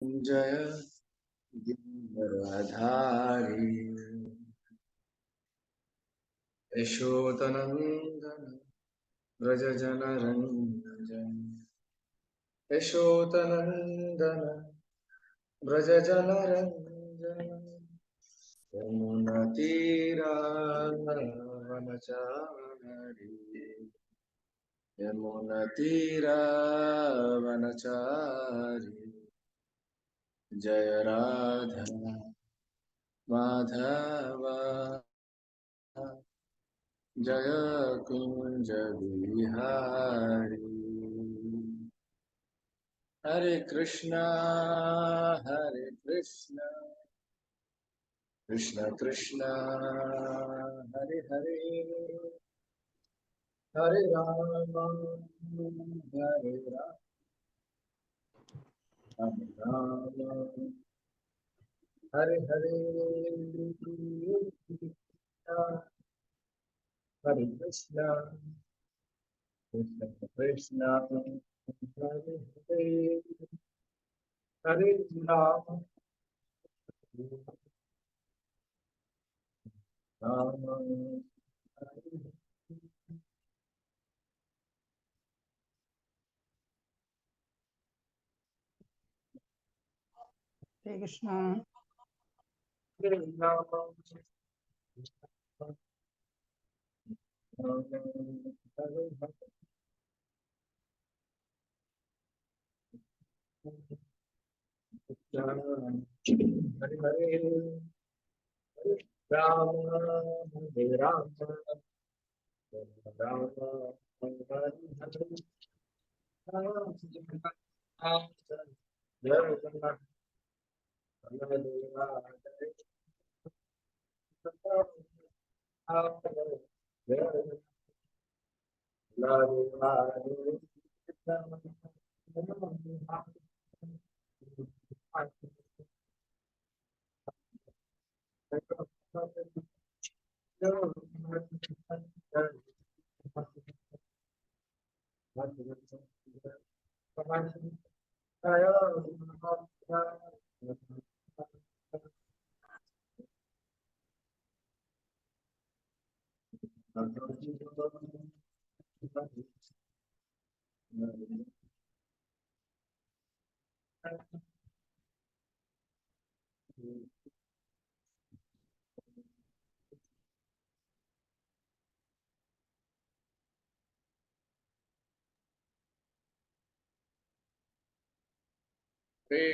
जय गिरिवरधारी यशोतनन्दन व्रजजनरञ्जन यशोतनन्दन व्रजजनरञ्जन यमुनतीरावनचारी यमुनतीरावनचारी जय राधा माधव जय कुंज बिहारी हरे कृष्णा कृष्ण कृष्ण हरे हरे हरे राम हरे राम राम राम हरे हरे हरे कृष्ण कृष्ण कृष्ण हरे हरे हरे राम राम हरे Hare Krishna. हरे हरे राम हरे राम राम हरे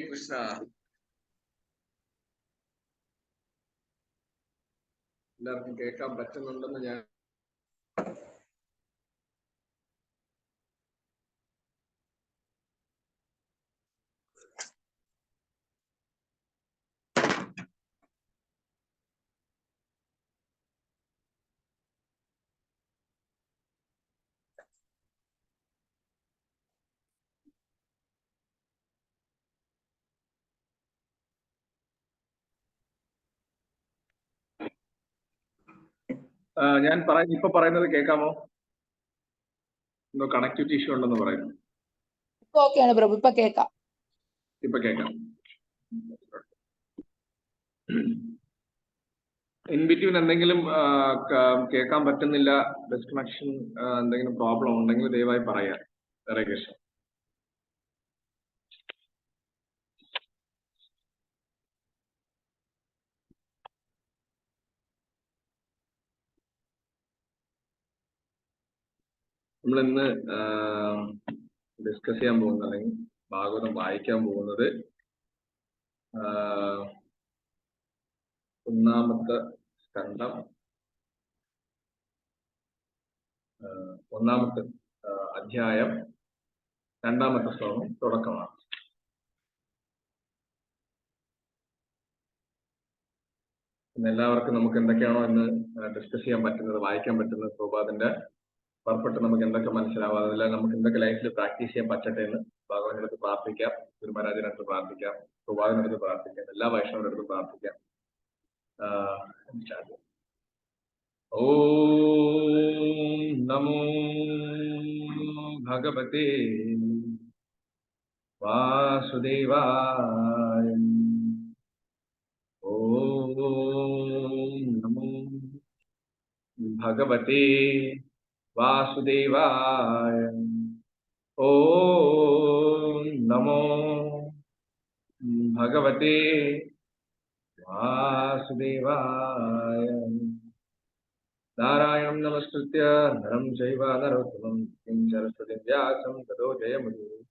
കൃഷ്ണ എല്ലാവർക്കും കേൾക്കാൻ പറ്റുന്നുണ്ടെന്ന് ഞാൻ ഇപ്പൊ പറയുന്നത് കേൾക്കാമോ? എന്തോ കണക്ടിവിറ്റി ഇഷ്യൂ ഉണ്ടെന്ന് പറയുന്നു. ഓക്കെയാണ് പ്രഭു, ഇപ്പൊ കേൾക്കാം. ഇൻ ബിറ്റ്വീൻ എന്തെങ്കിലും കേൾക്കാൻ പറ്റുന്നില്ല, ഡിസ്കണക്ഷൻ എന്തെങ്കിലും പ്രോബ്ലം ഉണ്ടെങ്കിൽ ദയവായി പറയാം. ഹരേ കൃഷ്ണ. നമ്മളിന്ന് ഡിസ്കസ് ചെയ്യാൻ പോകുന്നത്, അല്ലെങ്കിൽ ഭാഗവതം വായിക്കാൻ പോകുന്നത് ഒന്നാമത്തെ സ്കന്ധം, ഒന്നാമത്തെ അധ്യായം, രണ്ടാമത്തെ ശ്ലോകം തുടക്കമാണ്. എല്ലാവർക്കും നമുക്ക് എന്തൊക്കെയാണോ ഇന്ന് ഡിസ്കസ് ചെയ്യാൻ പറ്റുന്നത്, വായിക്കാൻ പറ്റുന്നത്, പ്രഭുപാദിന്റെ പുറപ്പെട്ട് നമുക്ക് എന്തൊക്കെ മനസ്സിലാവും, അതെല്ലാം നമുക്ക് എന്തൊക്കെ ലൈഫിൽ പ്രാക്ടീസ് ചെയ്യാൻ പറ്റട്ടെ എന്ന് ഭഗവാന്റെ അടുത്ത് പ്രാർത്ഥിക്കാം, ഗുരുമഹാരാജിന്റെ അടുത്ത് പ്രാർത്ഥിക്കാം, പ്രഭുപാദിന്റെ അടുത്ത് പ്രാർത്ഥിക്കാം, എല്ലാ വൈഷ്ണവരുടെ അടുത്ത് പ്രാർത്ഥിക്കാം. ഓം നമോ ഭഗവതേ വാസുദേവായ. ഓം നമോ ഭഗവതേ വാസുദേവായ. ഓം നമോ ഭഗവതേ വാസുദേവായ. നാരായണം നമസ്കൃത്യ നരം ചൈവ നരോത്തമം ദേവീം സരസ്വതീം വ്യാസം തതോ ജയമുദീരയേത്.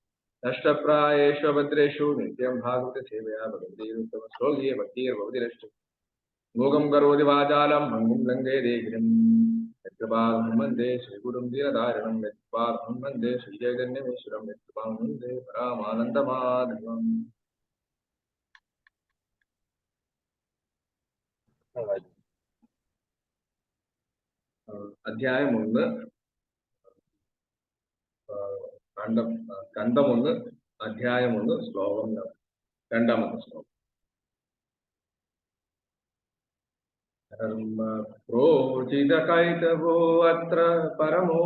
നഷ്ടപ്രായേഷു ഭദ്രേഷു നിത്യം ഭാഗവത സേവയാ ഭഗവതീരുത്തമ ശ്ലോകീയ ഭക്തിർഭവതിരഷ്ടു. മൂകം കരോതി വാചാലം ഭംഗും ലംഘയതേ ഗിരിം. യത്കൃപാഹം വന്ദേ ശ്രീഗുരും ദീനധാരണം. യത്കൃപാഹം വന്ദേ ശ്രീചൈതന്യമീശ്വരം. യത്കൃപാഹം വന്ദേ പരമാനന്ദമാധവം. അധ്യായം 1, കണ്ഡം 1, അധ്യായം 1, ശ്ലോകം 2. ശ്ലോകം. ധർമ്മ പ്രോചിത കൈതവോ അത്ര പരമോ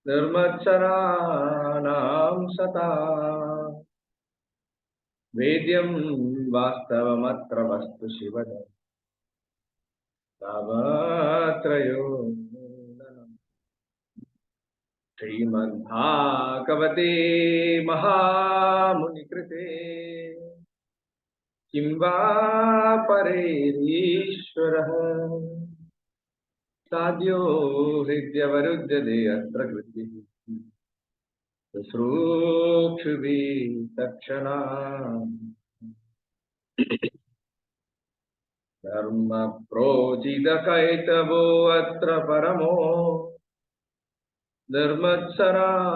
നിർമ്മത്സരാണാം സദാ. വേദ്യം വാസ്തവമത്ര വസ്തു ശിവന താവത്രയോ. ശ്രീമദ്ഭാഗവതേ മഹാമുനികൃതേ കിം വാ പരൈരീശ്വരഃ സാധ്യോ ഹൃദ്യവരുദ്ധ്യതേ അത്ര കൃതിഃ ശുശ്രൂഷുഭിः തക്ഷണാत्. ധർമ്മ പ്രോചിത കൈതവോ അത്ര പരമോ നിർമ്മത്സരാണാം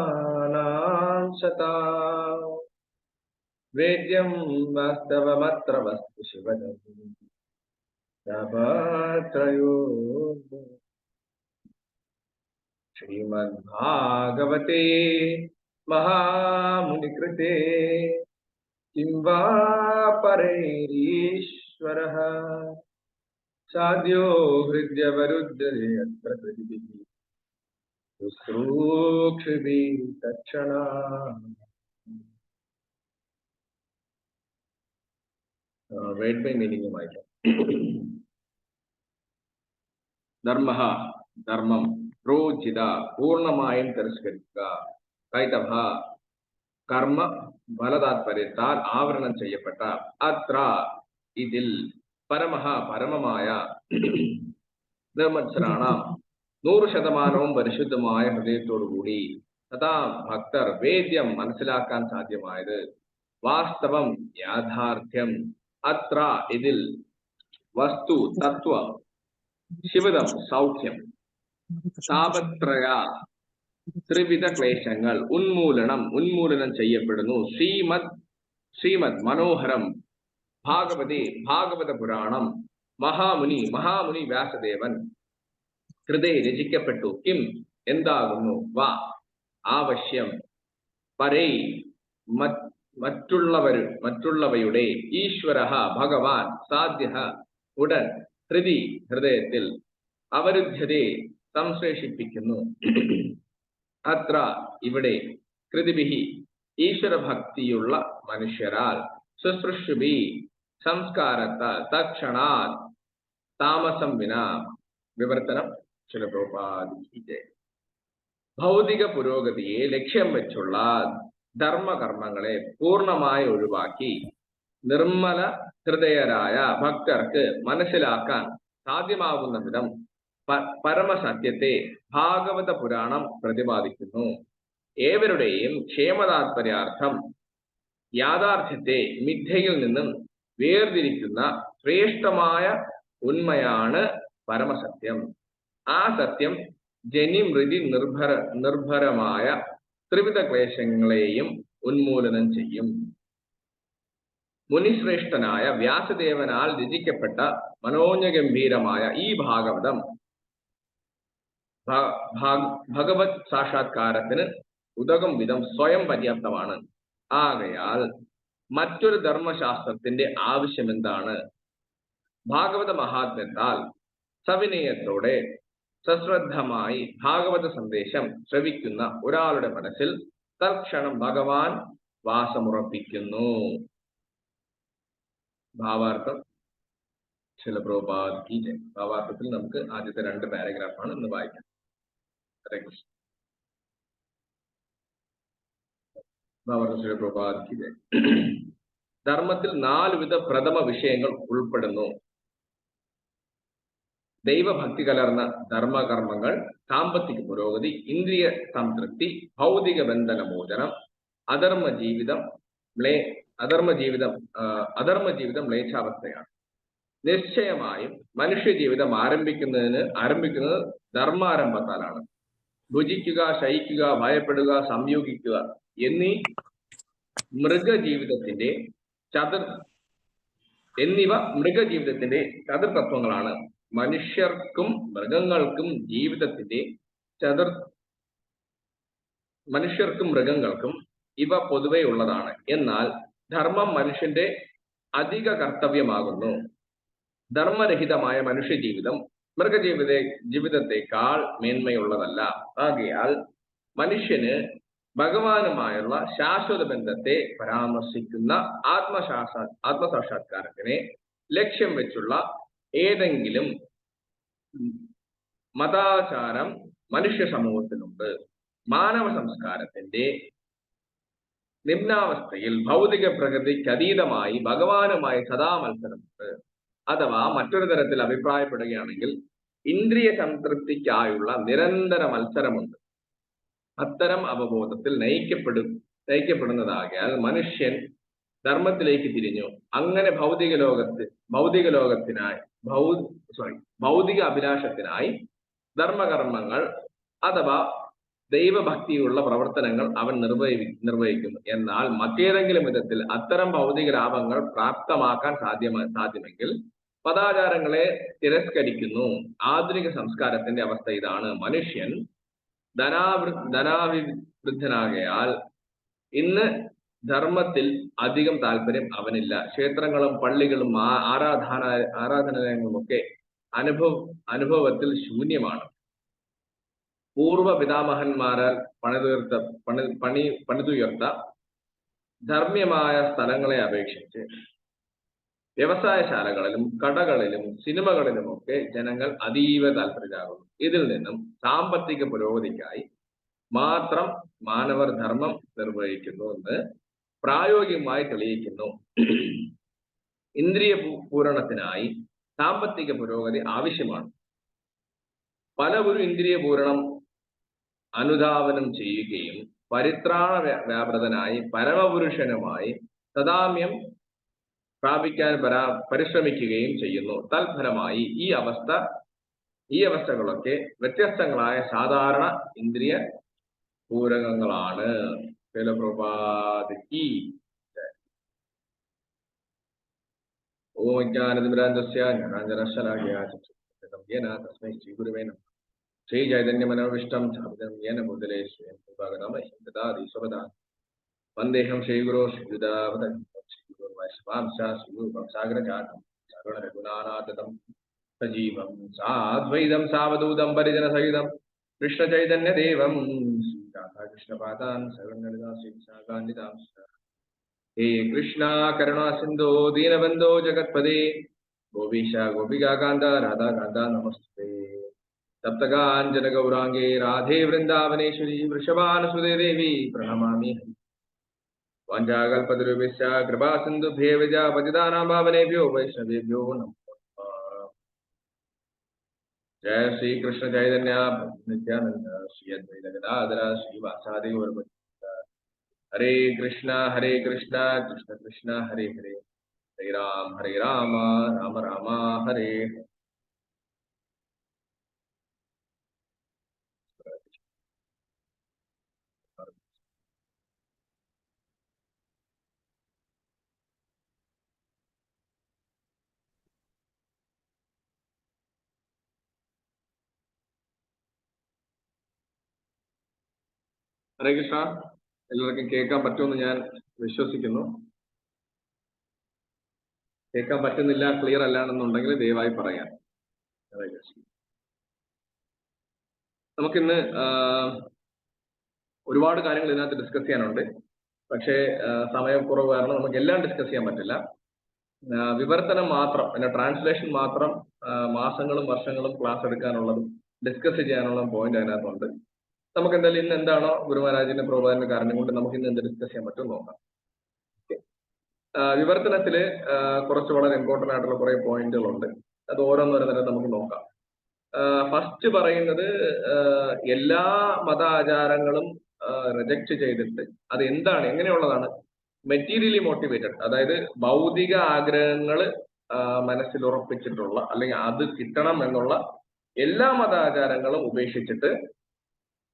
സദാ. വേദ്യം വാസ്തവമത്ര വസ്തു ശിവനം താവത്രയോ. ശ്രീമദ്ഭാഗവതേ മഹാമുനികൃതേ കിം വാ പരൈരീശ്വരഃ സാധ്യോ ഹൃദ്യവരുദ്ധ്യതേ അത്ര കൃതിഃ ശുശ്രൂഷുഭിः തക്ഷണാत्. വേർഡ് ബൈ മീനിങ് വായിക്കാം. ധർമ്മ, ധർമ്മം, പ്രോചിത, പൂർണ്ണമായും തിരസ്കരിക്കുക, കൈതഭ, കർമ്മ ഫലതാത്പര്യത്താൽ ആവരണം ചെയ്യപ്പെട്ട, അത്ര ഇതിൽ, പരമഃ പരമമായ, നിർമ്മത്സരാണാം 100% പരിശുദ്ധമായ ഹൃദയത്തോടുകൂടി, തഥാ ഭക്തർ വേദ്യം മനസ്സിലാക്കാൻ സാധ്യമായത്, വാസ്തവം യാഥാർത്ഥ്യം, അത്ര ഇതിൽ, വസ്തു തത്വം, ശിവദം സൗഖ്യം, താപത്രയ ത്രിവിധ ക്ലേശങ്ങൾ ഉന്മൂലനം ചെയ്യപ്പെടുന്നു. ശ്രീമദ് മനോഹരം ഭാഗവതേ ഭാഗവത പുരാണം മഹാമുനി വ്യാസദേവൻ ഹൃദയ രചിക്കപ്പെട്ടു. കിം എന്താകുന്നു, വാ ആവശ്യം, പരൈ മറ്റുള്ളവയുടെ, ഈശ്വര ഭഗവാൻ, സാധ്യ ഉടൻ, ഹൃദയത്തിൽ, അവരുദ്ധ്യതേ സംശ്ലേഷിപ്പിക്കുന്നു, അത്ര ഇവിടെ, കൃതിഭിഹി ഈശ്വരഭക്തിയുള്ള മനുഷ്യരാൽ, ശുശ്രൂഷുഭി സംസ്കാരത്താൽ, തക്ഷണാത് താമസം വിനാ. വിവർത്തനം ശ്രീല പ്രഭുപാദിക്ക്. ഭൗതിക പുരോഗതിയെ ലക്ഷ്യം വെച്ചുള്ള ധർമ്മകർമ്മങ്ങളെ പൂർണ്ണമായി ഒഴിവാക്കി നിർമ്മല ഹൃദയരായ ഭക്തർക്ക് മനസ്സിലാക്കാൻ സാധ്യമാകുന്ന വിധം പരമസത്യത്തെ ഭാഗവത പുരാണം പ്രതിപാദിക്കുന്നു. ഏവരുടെയും ക്ഷേമതാത്പര്യാർത്ഥം യാഥാർത്ഥ്യത്തെ മിഥ്യയിൽ നിന്നും വേർതിരിക്കുന്ന ശ്രേഷ്ഠമായ ഉണ്മയാണ് പരമസത്യം. ആ സത്യം ജനിമൃതി നിർഭരമായ ത്രിവിധ ക്ലേശങ്ങളെയും ഉന്മൂലനം ചെയ്യും. മുനിശ്രേഷ്ഠനായ വ്യാസദേവനാൽ രചിക്കപ്പെട്ട മനോജ്ഞഗംഭീരമായ ഈ ഭാഗവതം ഭഗവത് സാക്ഷാത്കാരത്തിന് ഉതകും വിധം സ്വയം പര്യാപ്തമാണ്. ആകയാൽ മറ്റൊരു ധർമ്മശാസ്ത്രത്തിന്റെ ആവശ്യമെന്താണ്? ഭാഗവത മഹാത്മ്യത്താൽ സവിനയത്തോടെ സശ്രദ്ധമായി ഭാഗവത സന്ദേശം ശ്രവിക്കുന്ന ഒരാളുടെ മനസ്സിൽ തൽക്ഷണം ഭഗവാൻ വാസമുറപ്പിക്കുന്നു. ഭാവാർത്ഥം ശില പ്രഭുപാദ് കി ജയ്. ഭാവാർത്ഥത്തിൽ നമുക്ക് ആദ്യത്തെ 2 പാരഗ്രാഫാണ് ഇന്ന് വായിക്കാം. ഹരേ കൃഷ്ണ. ഭാവാർത്ഥം ശില പ്രഭുപാദ് കി ജയ്. ധർമ്മത്തിൽ 4 വിധ പ്രഥമ വിഷയങ്ങൾ ഉൾപ്പെടുന്നു. ദൈവഭക്തി കലർന്ന ധർമ്മകർമ്മങ്ങൾ, സാമ്പത്തിക പുരോഗതി, ഇന്ദ്രിയ സംതൃപ്തി, ഭൗതിക ബന്ധനമോചനം, അധർമ്മ ജീവിതം മ്ലേച്ഛാവസ്ഥയാണ്. നിശ്ചയമായും മനുഷ്യജീവിതം ആരംഭിക്കുന്നത് ധർമാരംഭത്താലാണ്. ഭുജിക്കുക, ശയിക്കുക, ഭയപ്പെടുക, സംയോഗിക്കുക എന്നിവ മൃഗജീവിതത്തിന്റെ ചതുർതത്വങ്ങളാണ്. മനുഷ്യർക്കും മൃഗങ്ങൾക്കും ഇവ പൊതുവെ ഉള്ളതാണ്. എന്നാൽ ധർമ്മം മനുഷ്യന്റെ അധിക കർത്തവ്യമാകുന്നു. ധർമ്മരഹിതമായ മനുഷ്യജീവിതം ജീവിതത്തെക്കാൾ മേന്മയുള്ളതല്ല. ആകയാൽ മനുഷ്യന് ഭഗവാനുമായുള്ള ശാശ്വത ബന്ധത്തെ പരാമർശിക്കുന്ന ആത്മസാക്ഷാത്കാരത്തിനെ ലക്ഷ്യം വെച്ചുള്ള ഏതെങ്കിലും മതാചാരം മനുഷ്യ സമൂഹത്തിലുണ്ട്. മാനവ സംസ്കാരത്തിന്റെ നിമ്നാവസ്ഥയിൽ ഭൗതിക പ്രകൃതിക്ക് അതീതമായി ഭഗവാനുമായി സദാ മത്സരമുണ്ട്. അഥവാ മറ്റൊരു തരത്തിൽ അഭിപ്രായപ്പെടുകയാണെങ്കിൽ ഇന്ദ്രിയ സംതൃപ്തിക്കായുള്ള നിരന്തര മത്സരമുണ്ട്. അത്തരം അവബോധത്തിൽ നയിക്കപ്പെടുന്നതാകിയാൽ മനുഷ്യൻ ധർമ്മത്തിലേക്ക് തിരിഞ്ഞു. അങ്ങനെ ഭൗതിക അഭിലാഷത്തിനായി ധർമ്മകർമ്മങ്ങൾ അഥവാ ദൈവഭക്തിയുള്ള പ്രവർത്തനങ്ങൾ അവൻ നിർവഹിക്കുന്നു. എന്നാൽ മറ്റേതെങ്കിലും വിധത്തിൽ അത്തരം ഭൗതിക ലാഭങ്ങൾ പ്രാപ്തമാക്കാൻ സാധ്യമെങ്കിൽ പദാചാരങ്ങളെ തിരസ്കരിക്കുന്നു. ആധുനിക സംസ്കാരത്തിന്റെ അവസ്ഥ ഇതാണ്. മനുഷ്യൻ ധനാവിവൃദ്ധനാകയാൽ ഇന്ന് ധർമ്മത്തിൽ അധികം താല്പര്യം അവനില്ല. ക്ഷേത്രങ്ങളും പള്ളികളും ആരാധനാലയങ്ങളും ഒക്കെ അനുഭവത്തിൽ ശൂന്യമാണ്. പൂർവ്വ പിതാമഹന്മാരാൽ പണിതുയർത്ത ധർമ്മ്യമായ സ്ഥലങ്ങളെ അപേക്ഷിച്ച് വ്യവസായശാലകളിലും കടകളിലും സിനിമകളിലുമൊക്കെ ജനങ്ങൾ അതീവ താല്പര്യരാകുന്നു. ഇതിൽ നിന്നും സാമ്പത്തിക പുരോഗതിക്കായി മാത്രം മാനവർ ധർമ്മം നിർവഹിക്കുന്നു എന്ന് പ്രായോഗികമായി തെളിയിക്കുന്നു. ഇന്ദ്രിയ പൂരണത്തിനായി സാമ്പത്തിക പുരോഗതി ആവശ്യമാണ്. പലവരും ഇന്ദ്രിയ പൂരണം അനുധാവനം ചെയ്യുകയും പരിത്രാണ വ്യാപൃതനായി പരമപുരുഷനുമായി സദാമ്യം പ്രാപിക്കാൻ പരിശ്രമിക്കുകയും ചെയ്യുന്നു. തൽഫലമായി ഈ അവസ്ഥകളൊക്കെ വ്യത്യസ്തങ്ങളായ സാധാരണ ഇന്ദ്രിയ പൂരകങ്ങളാണ്. ഓം തസ്മൈ ശ്രീ ഗുരുവേ നമഃ. ശ്രീ ചൈതന്യ മനോവിഷ്ടം യേന ഭൂതലേ വന്ദേഹം ശ്രീഗുരോ ശ്രീയുതാവതാംസാഗ്രജാതം രഘുനാഥം സജീവം സാദ്വൈതം സാവധൂതം പരിജന സഹിതം കൃഷ്ണ ചൈതന്യ ദേവം ശ്രീരാധാകൃഷ്ണപാദാൻ സർവ്വഗാന്ധിതാം. ഹേ കൃഷ്ണ കരുണാ സിന്ധോ ദീനബന്ധോ ജഗത്പദേ ഗോപീശ ഗോപികാകാന്ത രാധാകാന്ത നമസ്തേ. സപ്തകാഞ്ജന ഗൗരാംഗേ രാധേ വൃന്ദാവനേശ്വരി വൃഷഭാനുസുതേ ദേവി പ്രണമാമി. വാഞ്ചാകൽപതരുഭ്യശ്ച കൃപാ സിന്ധുഭ്യേവ ച പതിതാനാം പാവനേഭ്യോ വൈഷ്ണവേഭ്യോ നമോ നമഃ. ജയ ശ്രീ കൃഷ്ണ ചൈതന്യ നിത്യാനന്ദ ശ്രീ അദ്വൈത ഗദാധര ശ്രീവാസാദി ഗൗരഭക്ത. ഹരേ കൃഷ്ണ കൃഷ്ണ കൃഷ്ണ ഹരേ ഹരേ, ഹരേ രാമ രാമ രാമ ഹരേ. ഹരേ കൃഷ്ണ. എല്ലാവർക്കും കേൾക്കാൻ പറ്റുമെന്ന് ഞാൻ വിശ്വസിക്കുന്നു. കേൾക്കാൻ പറ്റുന്നില്ല, ക്ലിയർ അല്ലാണെന്നുണ്ടെങ്കിൽ ദയവായി പറയാം. ഹരേ കൃഷ്ണ. നമുക്കിന്ന് ഒരുപാട് കാര്യങ്ങൾ ഇതിനകത്ത് ഡിസ്കസ് ചെയ്യാനുണ്ട്. പക്ഷേ സമയക്കുറവ് കാരണം നമുക്ക് എല്ലാം ഡിസ്കസ് ചെയ്യാൻ പറ്റില്ല. വിവർത്തനം മാത്രം, പിന്നെ ട്രാൻസ്ലേഷൻ മാത്രം മാസങ്ങളും വർഷങ്ങളും ക്ലാസ് എടുക്കാനുള്ളതും ഡിസ്കസ് ചെയ്യാനുള്ള പോയിന്റ് അതിനകത്തുണ്ട്. നമുക്ക് എന്തായാലും ഇന്ന് എന്താണോ ഗുരു മഹാരാജിന്റെ പ്രബോധന കാരണം കൊണ്ട് നമുക്ക് ഇന്ന് എന്ത് ഡിസ്കസ് ചെയ്യാൻ പറ്റും നോക്കാം. വിവർത്തനത്തില് കുറച്ച് വളരെ ഇമ്പോർട്ടന്റ് ആയിട്ടുള്ള കുറെ പോയിന്റുകളുണ്ട്. അത് ഓരോന്നോരോന്നെ നമുക്ക് നോക്കാം. ഫസ്റ്റ് പറയുന്നത് എല്ലാ മത ആചാരങ്ങളും റിജക്ട് ചെയ്തിട്ട് അത് എന്താണ്, എങ്ങനെയുള്ളതാണ്, മെറ്റീരിയലി മോട്ടിവേറ്റഡ്, അതായത് ഭൗതിക ആഗ്രഹങ്ങൾ മനസ്സിൽ ഉറപ്പിച്ചിട്ടുള്ള അല്ലെങ്കിൽ അത് കിട്ടണം എന്നുള്ള എല്ലാ മതാചാരങ്ങളും ഉപേക്ഷിച്ചിട്ട്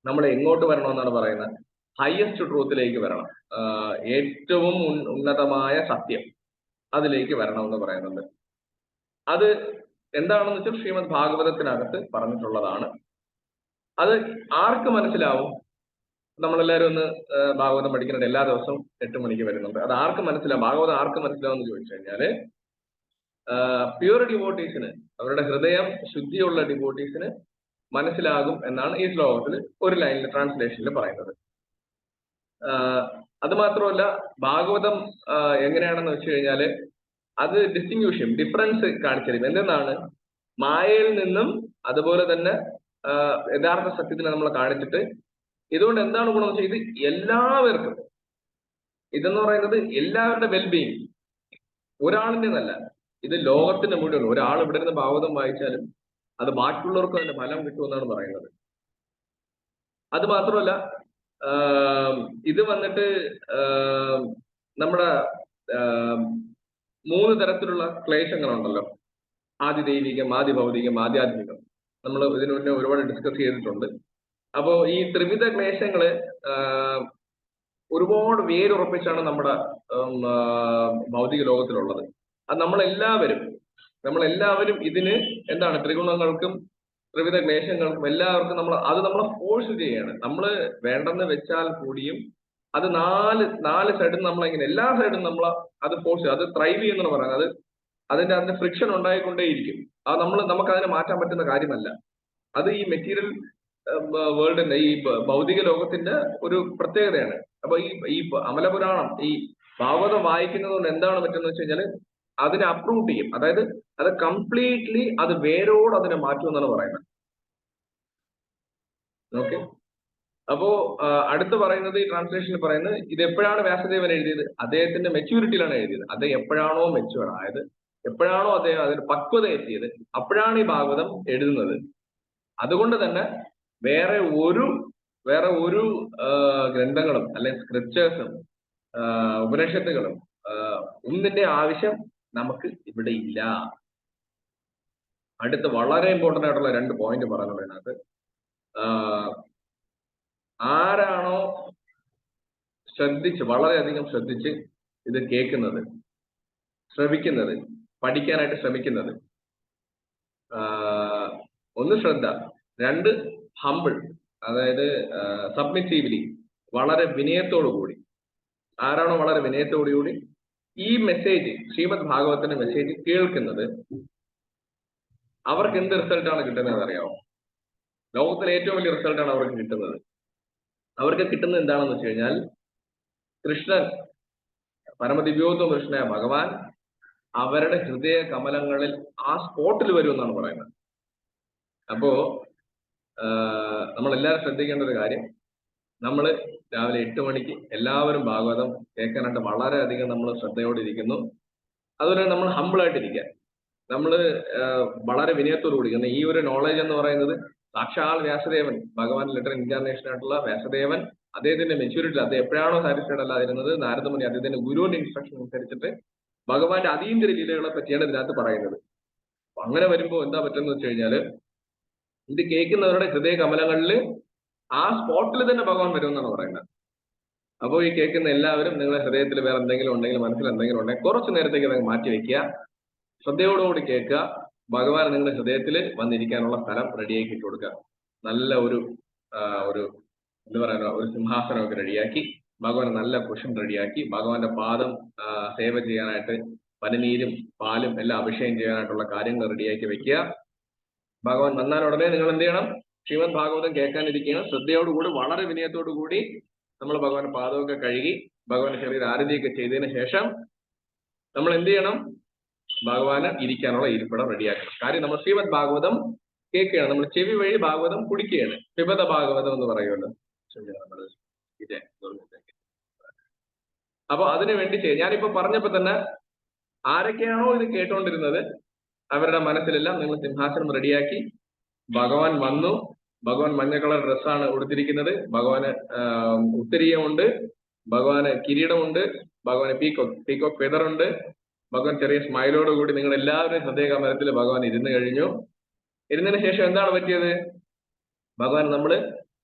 നമ്മൾ എങ്ങോട്ട് വരണമെന്നാണ് പറയുന്നത്? ഹയസ്റ്റ് ട്രൂത്തിലേക്ക് വരണം, ഏറ്റവും ഉന്നതമായ സത്യം അതിലേക്ക് വരണമെന്ന് പറയുന്നുണ്ട്. അത് എന്താണെന്ന് വെച്ചാൽ ശ്രീമദ് ഭാഗവതത്തിനകത്ത് പറഞ്ഞിട്ടുള്ളതാണ്. അത് ആർക്ക് മനസ്സിലാവും? നമ്മളെല്ലാവരും ഒന്ന് ഭാഗവതം പഠിക്കുന്നുണ്ട്, എല്ലാ ദിവസവും 8 മണിക്ക് വരുന്നുണ്ട്. അത് ആർക്ക് മനസ്സിലാവും? ഭാഗവതം ആർക്ക് മനസ്സിലാവും എന്ന് ചോദിച്ചു കഴിഞ്ഞാല് പ്യൂർ ഡിവോട്ടീസിന്, അവരുടെ ഹൃദയം ശുദ്ധിയുള്ള ഡിവോട്ടീസിന് മനസ്സിലാകും എന്നാണ് ഈ ശ്ലോകത്തിൽ ഒരു ലൈനിൽ ട്രാൻസ്ലേഷനിൽ പറയുന്നത്. അത് മാത്രമല്ല, ഭാഗവതം എങ്ങനെയാണെന്ന് വെച്ച് കഴിഞ്ഞാല് അത് ഡിസ്റ്റിങ്വിഷ് ചെയ്യും, ഡിഫറൻസ് കാണിച്ചിരിക്കും. എന്തെന്നാണ്? മായയിൽ നിന്നും അതുപോലെ തന്നെ യഥാർത്ഥ സത്യത്തിനെ നമ്മൾ കാണിച്ചിട്ട്, ഇതുകൊണ്ട് എന്താണ് ഗുണം വെച്ചാൽ ഇത് എല്ലാവർക്കും, ഇതെന്ന് പറയുന്നത് എല്ലാവരുടെ വെൽബീയിങ്, ഒരാളിന്റെ നല്ല, ഇത് ലോകത്തിന്റെ മുഴുവൻ. ഒരാൾ ഇവിടെ നിന്ന് ഭാഗവതം വായിച്ചാലും അത് ബാക്കിയുള്ളവർക്കും അതിന്റെ ഫലം കിട്ടുമെന്നാണ് പറയുന്നത്. അത് മാത്രമല്ല, ഇത് വന്നിട്ട് നമ്മുടെ 3 തരത്തിലുള്ള ക്ലേശങ്ങളുണ്ടല്ലോ, ആദിദൈവികം, ആദിഭൗതികം, ആധ്യാത്മികം. നമ്മൾ ഇതിനു മുന്നേ ഒരുപാട് ഡിസ്കസ് ചെയ്തിട്ടുണ്ട്. അപ്പോ ഈ ത്രിവിധ ക്ലേശങ്ങള് ഒരുപാട് വേരുറപ്പിച്ചാണ് നമ്മുടെ ഭൗതിക ലോകത്തിലുള്ളത്. അത് നമ്മളെല്ലാവരും ഇതിന് എന്താണ്, ത്രിഗുണങ്ങൾക്കും ത്രിവിധ ക്ലേശങ്ങൾക്കും എല്ലാവർക്കും നമ്മളെ ഫോഴ്സ് ചെയ്യാണ്. നമ്മൾ വേണ്ടെന്ന് വെച്ചാൽ കൂടിയും അത് നാല് സൈഡിൽ നമ്മളെങ്ങനെ എല്ലാ സൈഡും അത് ഫോഴ്സ്, അത് ത്രൈവ് ചെയ്യുന്നതാണ് പറയുന്നത്. അതിന്റെ ഫ്രിക്ഷൻ ഉണ്ടായിക്കൊണ്ടേയിരിക്കും. അത് നമുക്ക് അതിനെ മാറ്റാൻ പറ്റുന്ന കാര്യമല്ല. അത് ഈ മെറ്റീരിയൽ വേൾഡിന്റെ, ഈ ഭൗതിക ലോകത്തിന്റെ ഒരു പ്രത്യേകതയാണ്. അപ്പൊ ഈ അമലപുരാണം, ഈ ഭാഗവതം വായിക്കുന്നത് കൊണ്ട് എന്താണ് പറ്റുന്നത് വെച്ച് കഴിഞ്ഞാൽ അതിനെ അപ്രൂവ് ചെയ്യും. അതായത് അത് കംപ്ലീറ്റ്ലി അത് വേരോട് അതിനെ മാറ്റും എന്നാണ് പറയുന്നത്. ഓക്കെ. അപ്പോ അടുത്ത് പറയുന്നത്, ഈ ട്രാൻസ്ലേഷനിൽ പറയുന്നത്, ഇത് എപ്പോഴാണ് വ്യാസദേവൻ എഴുതിയത്? അദ്ദേഹത്തിന്റെ മെച്യൂരിറ്റിയിലാണ് എഴുതിയത്. അദ്ദേഹം എപ്പോഴാണോ മെച്യൂർ ആയത്, എപ്പോഴാണോ അദ്ദേഹം അതിന് പക്വത എത്തിയത്, അപ്പോഴാണ് ഈ ഭാഗവതം എഴുതുന്നത്. അതുകൊണ്ട് തന്നെ വേറെ ഒരു ഗ്രന്ഥങ്ങളും അല്ലെങ്കിൽ സ്ക്രിപ്റ്റേഴ്സും ഉപനിഷത്തുകളും ഒന്നിന്റെ ആവശ്യം നമുക്ക് ഇവിടെ ഇല്ല. അടുത്ത് വളരെ ഇമ്പോർട്ടന്റ് ആയിട്ടുള്ള 2 പോയിന്റ് പറയുന്നത് അതിനകത്ത്, ആരാണോ വളരെയധികം ശ്രദ്ധിച്ച് ഇത് കേൾക്കുന്നത്, ശ്രമിക്കുന്നത്, പഠിക്കാനായിട്ട് ശ്രമിക്കുന്നത്, 1 ശ്രദ്ധ, 2 ഹംബിൾ, അതായത് സബ്മിസീവ്ലി, വളരെ വിനയത്തോടു കൂടി, ആരാണോ വളരെ വിനയത്തോടുകൂടി ഈ മെസ്സേജ്, ശ്രീമദ് ഭാഗവതത്തിന്റെ മെസ്സേജ് കേൾക്കുന്നത്, അവർക്ക് എന്ത് റിസൾട്ടാണ് കിട്ടുന്നത് അറിയാമോ? ലോകത്തിലെ ഏറ്റവും വലിയ റിസൾട്ടാണ് അവർക്ക് കിട്ടുന്നത്. അവർക്ക് കിട്ടുന്നത് എന്താണെന്ന് വെച്ച് കഴിഞ്ഞാൽ, കൃഷ്ണൻ, പരമദിവ്യോത്തമ കൃഷ്ണനായ ഭഗവാൻ അവരുടെ ഹൃദയ കമലങ്ങളിൽ ആ സ്പോട്ടിൽ വരുമെന്നാണ് പറയുന്നത്. അപ്പോ നമ്മളെല്ലാവരും ശ്രദ്ധിക്കേണ്ട ഒരു കാര്യം, നമ്മൾ രാവിലെ 8 മണിക്ക് എല്ലാവരും ഭാഗവതം കേൾക്കാനായിട്ട് വളരെയധികം നമ്മൾ ശ്രദ്ധയോടെ ഇരിക്കുന്നു. അതുപോലെ നമ്മൾ ഹംബിളായിട്ടിരിക്കുക, നമ്മൾ വളരെ വിനയത്തോടു കൂടി. ഈ ഒരു നോളജ് എന്ന് പറയുന്നത് സാക്ഷാൽ വ്യാസദേവൻ, ഭഗവാൻ ലിറ്റർ ഇൻകാർണേഷൻ ആയിട്ടുള്ള വ്യാസദേവൻ, അദ്ദേഹത്തിന്റെ മെച്യൂരിറ്റി, അദ്ദേഹം എപ്പോഴാണോ സാറ്റിസ്ഫൈഡ് അല്ലാതിരുന്നത്, നാരദമുനി അദ്ദേഹത്തിന്റെ ഗുരുവിന്റെ ഇൻസ്ട്രക്ഷൻ അനുസരിച്ചിട്ട് ഭഗവാന്റെ അതീന്ദ്ര ലീലകളെ പറ്റിയാണ് ഇതിനകത്ത് പറയുന്നത്. അങ്ങനെ വരുമ്പോൾ എന്താ പറ്റുന്നത് വെച്ച് കഴിഞ്ഞാല്, ഇത് കേൾക്കുന്നവരുടെ ഹൃദയ കമലങ്ങളിൽ ആ സ്പോട്ടിൽ തന്നെ ഭഗവാൻ വരുമെന്നാണ് പറയുന്നത്. അപ്പോൾ ഈ കേൾക്കുന്ന എല്ലാവരും നിങ്ങളുടെ ഹൃദയത്തിൽ വേറെ എന്തെങ്കിലും ഉണ്ടെങ്കിൽ, മനസ്സിൽ എന്തെങ്കിലും ഉണ്ടെങ്കിൽ കുറച്ചു നേരത്തേക്ക് അതങ്ങ് മാറ്റി വെക്കുക, ശ്രദ്ധയോടുകൂടി കേൾക്കുക. ഭഗവാൻ നിങ്ങളുടെ ഹൃദയത്തിൽ വന്നിരിക്കാനുള്ള സ്ഥലം റെഡിയാക്കി ഇട്ട് കൊടുക്കുക. നല്ല ഒരു എന്താ പറയുക, ഒരു സിംഹാസനമൊക്കെ റെഡിയാക്കി, ഭഗവാൻ നല്ല കുഷൻ റെഡിയാക്കി, ഭഗവാന്റെ പാദം സേവ ചെയ്യാനായിട്ട് പനിനീരും പാലും എല്ലാം അഭിഷേകം ചെയ്യാനായിട്ടുള്ള കാര്യങ്ങൾ റെഡിയാക്കി വെക്കുക. ഭഗവാൻ വന്നാൽ ഉടനെ നിങ്ങൾ എന്ത് ചെയ്യണം? ശ്രീമദ് ഭാഗവതം കേൾക്കാനിരിക്കുകയാണ്. ശ്രദ്ധയോടുകൂടി വളരെ വിനയത്തോടു കൂടി നമ്മൾ ഭഗവാൻ പാദമൊക്കെ കഴുകി ഭഗവാന്റെ ചെറിയൊരു ആരതിയൊക്കെ ചെയ്തതിന് ശേഷം നമ്മൾ എന്ത് ചെയ്യണം? ഭഗവാന് ഇരിക്കാനുള്ള ഇരിപ്പിടം റെഡിയാക്കണം. കാര്യം നമ്മൾ ശ്രീമദ് ഭാഗവതം കേൾക്കുകയാണ്, നമ്മൾ ചെവി വഴി ഭാഗവതം കുടിക്കുകയാണ്. പിബത ഭാഗവതം എന്ന് പറയുമല്ലോ. അപ്പൊ അതിനു വേണ്ടി ഞാനിപ്പോ പറഞ്ഞപ്പോ തന്നെ ആരൊക്കെയാണോ ഇത് കേട്ടോണ്ടിരുന്നത് അവരുടെ മനസ്സിലെല്ലാം നിങ്ങൾ സിംഹാസനം റെഡിയാക്കി. ഭഗവാൻ വന്നു. ഭഗവാൻ മഞ്ഞ കളർ ഡ്രസ്സാണ് ഉടുത്തിരിക്കുന്നത്. ഭഗവാന് ഉത്തരീയമുണ്ട്, ഭഗവാന് കിരീടമുണ്ട്, ഭഗവാന് പീകോക്ക് ഫെദറുണ്ട്. ഭഗവാൻ ചെറിയ സ്മൈലോട് കൂടി നിങ്ങൾ എല്ലാവരുടെയും ഹൃദയകമലത്തിൽ ഭഗവാൻ ഇരുന്ന് കഴിഞ്ഞു. ഇരുന്നതിന് ശേഷം എന്താണ് പറ്റിയത്? ഭഗവാൻ നമ്മള്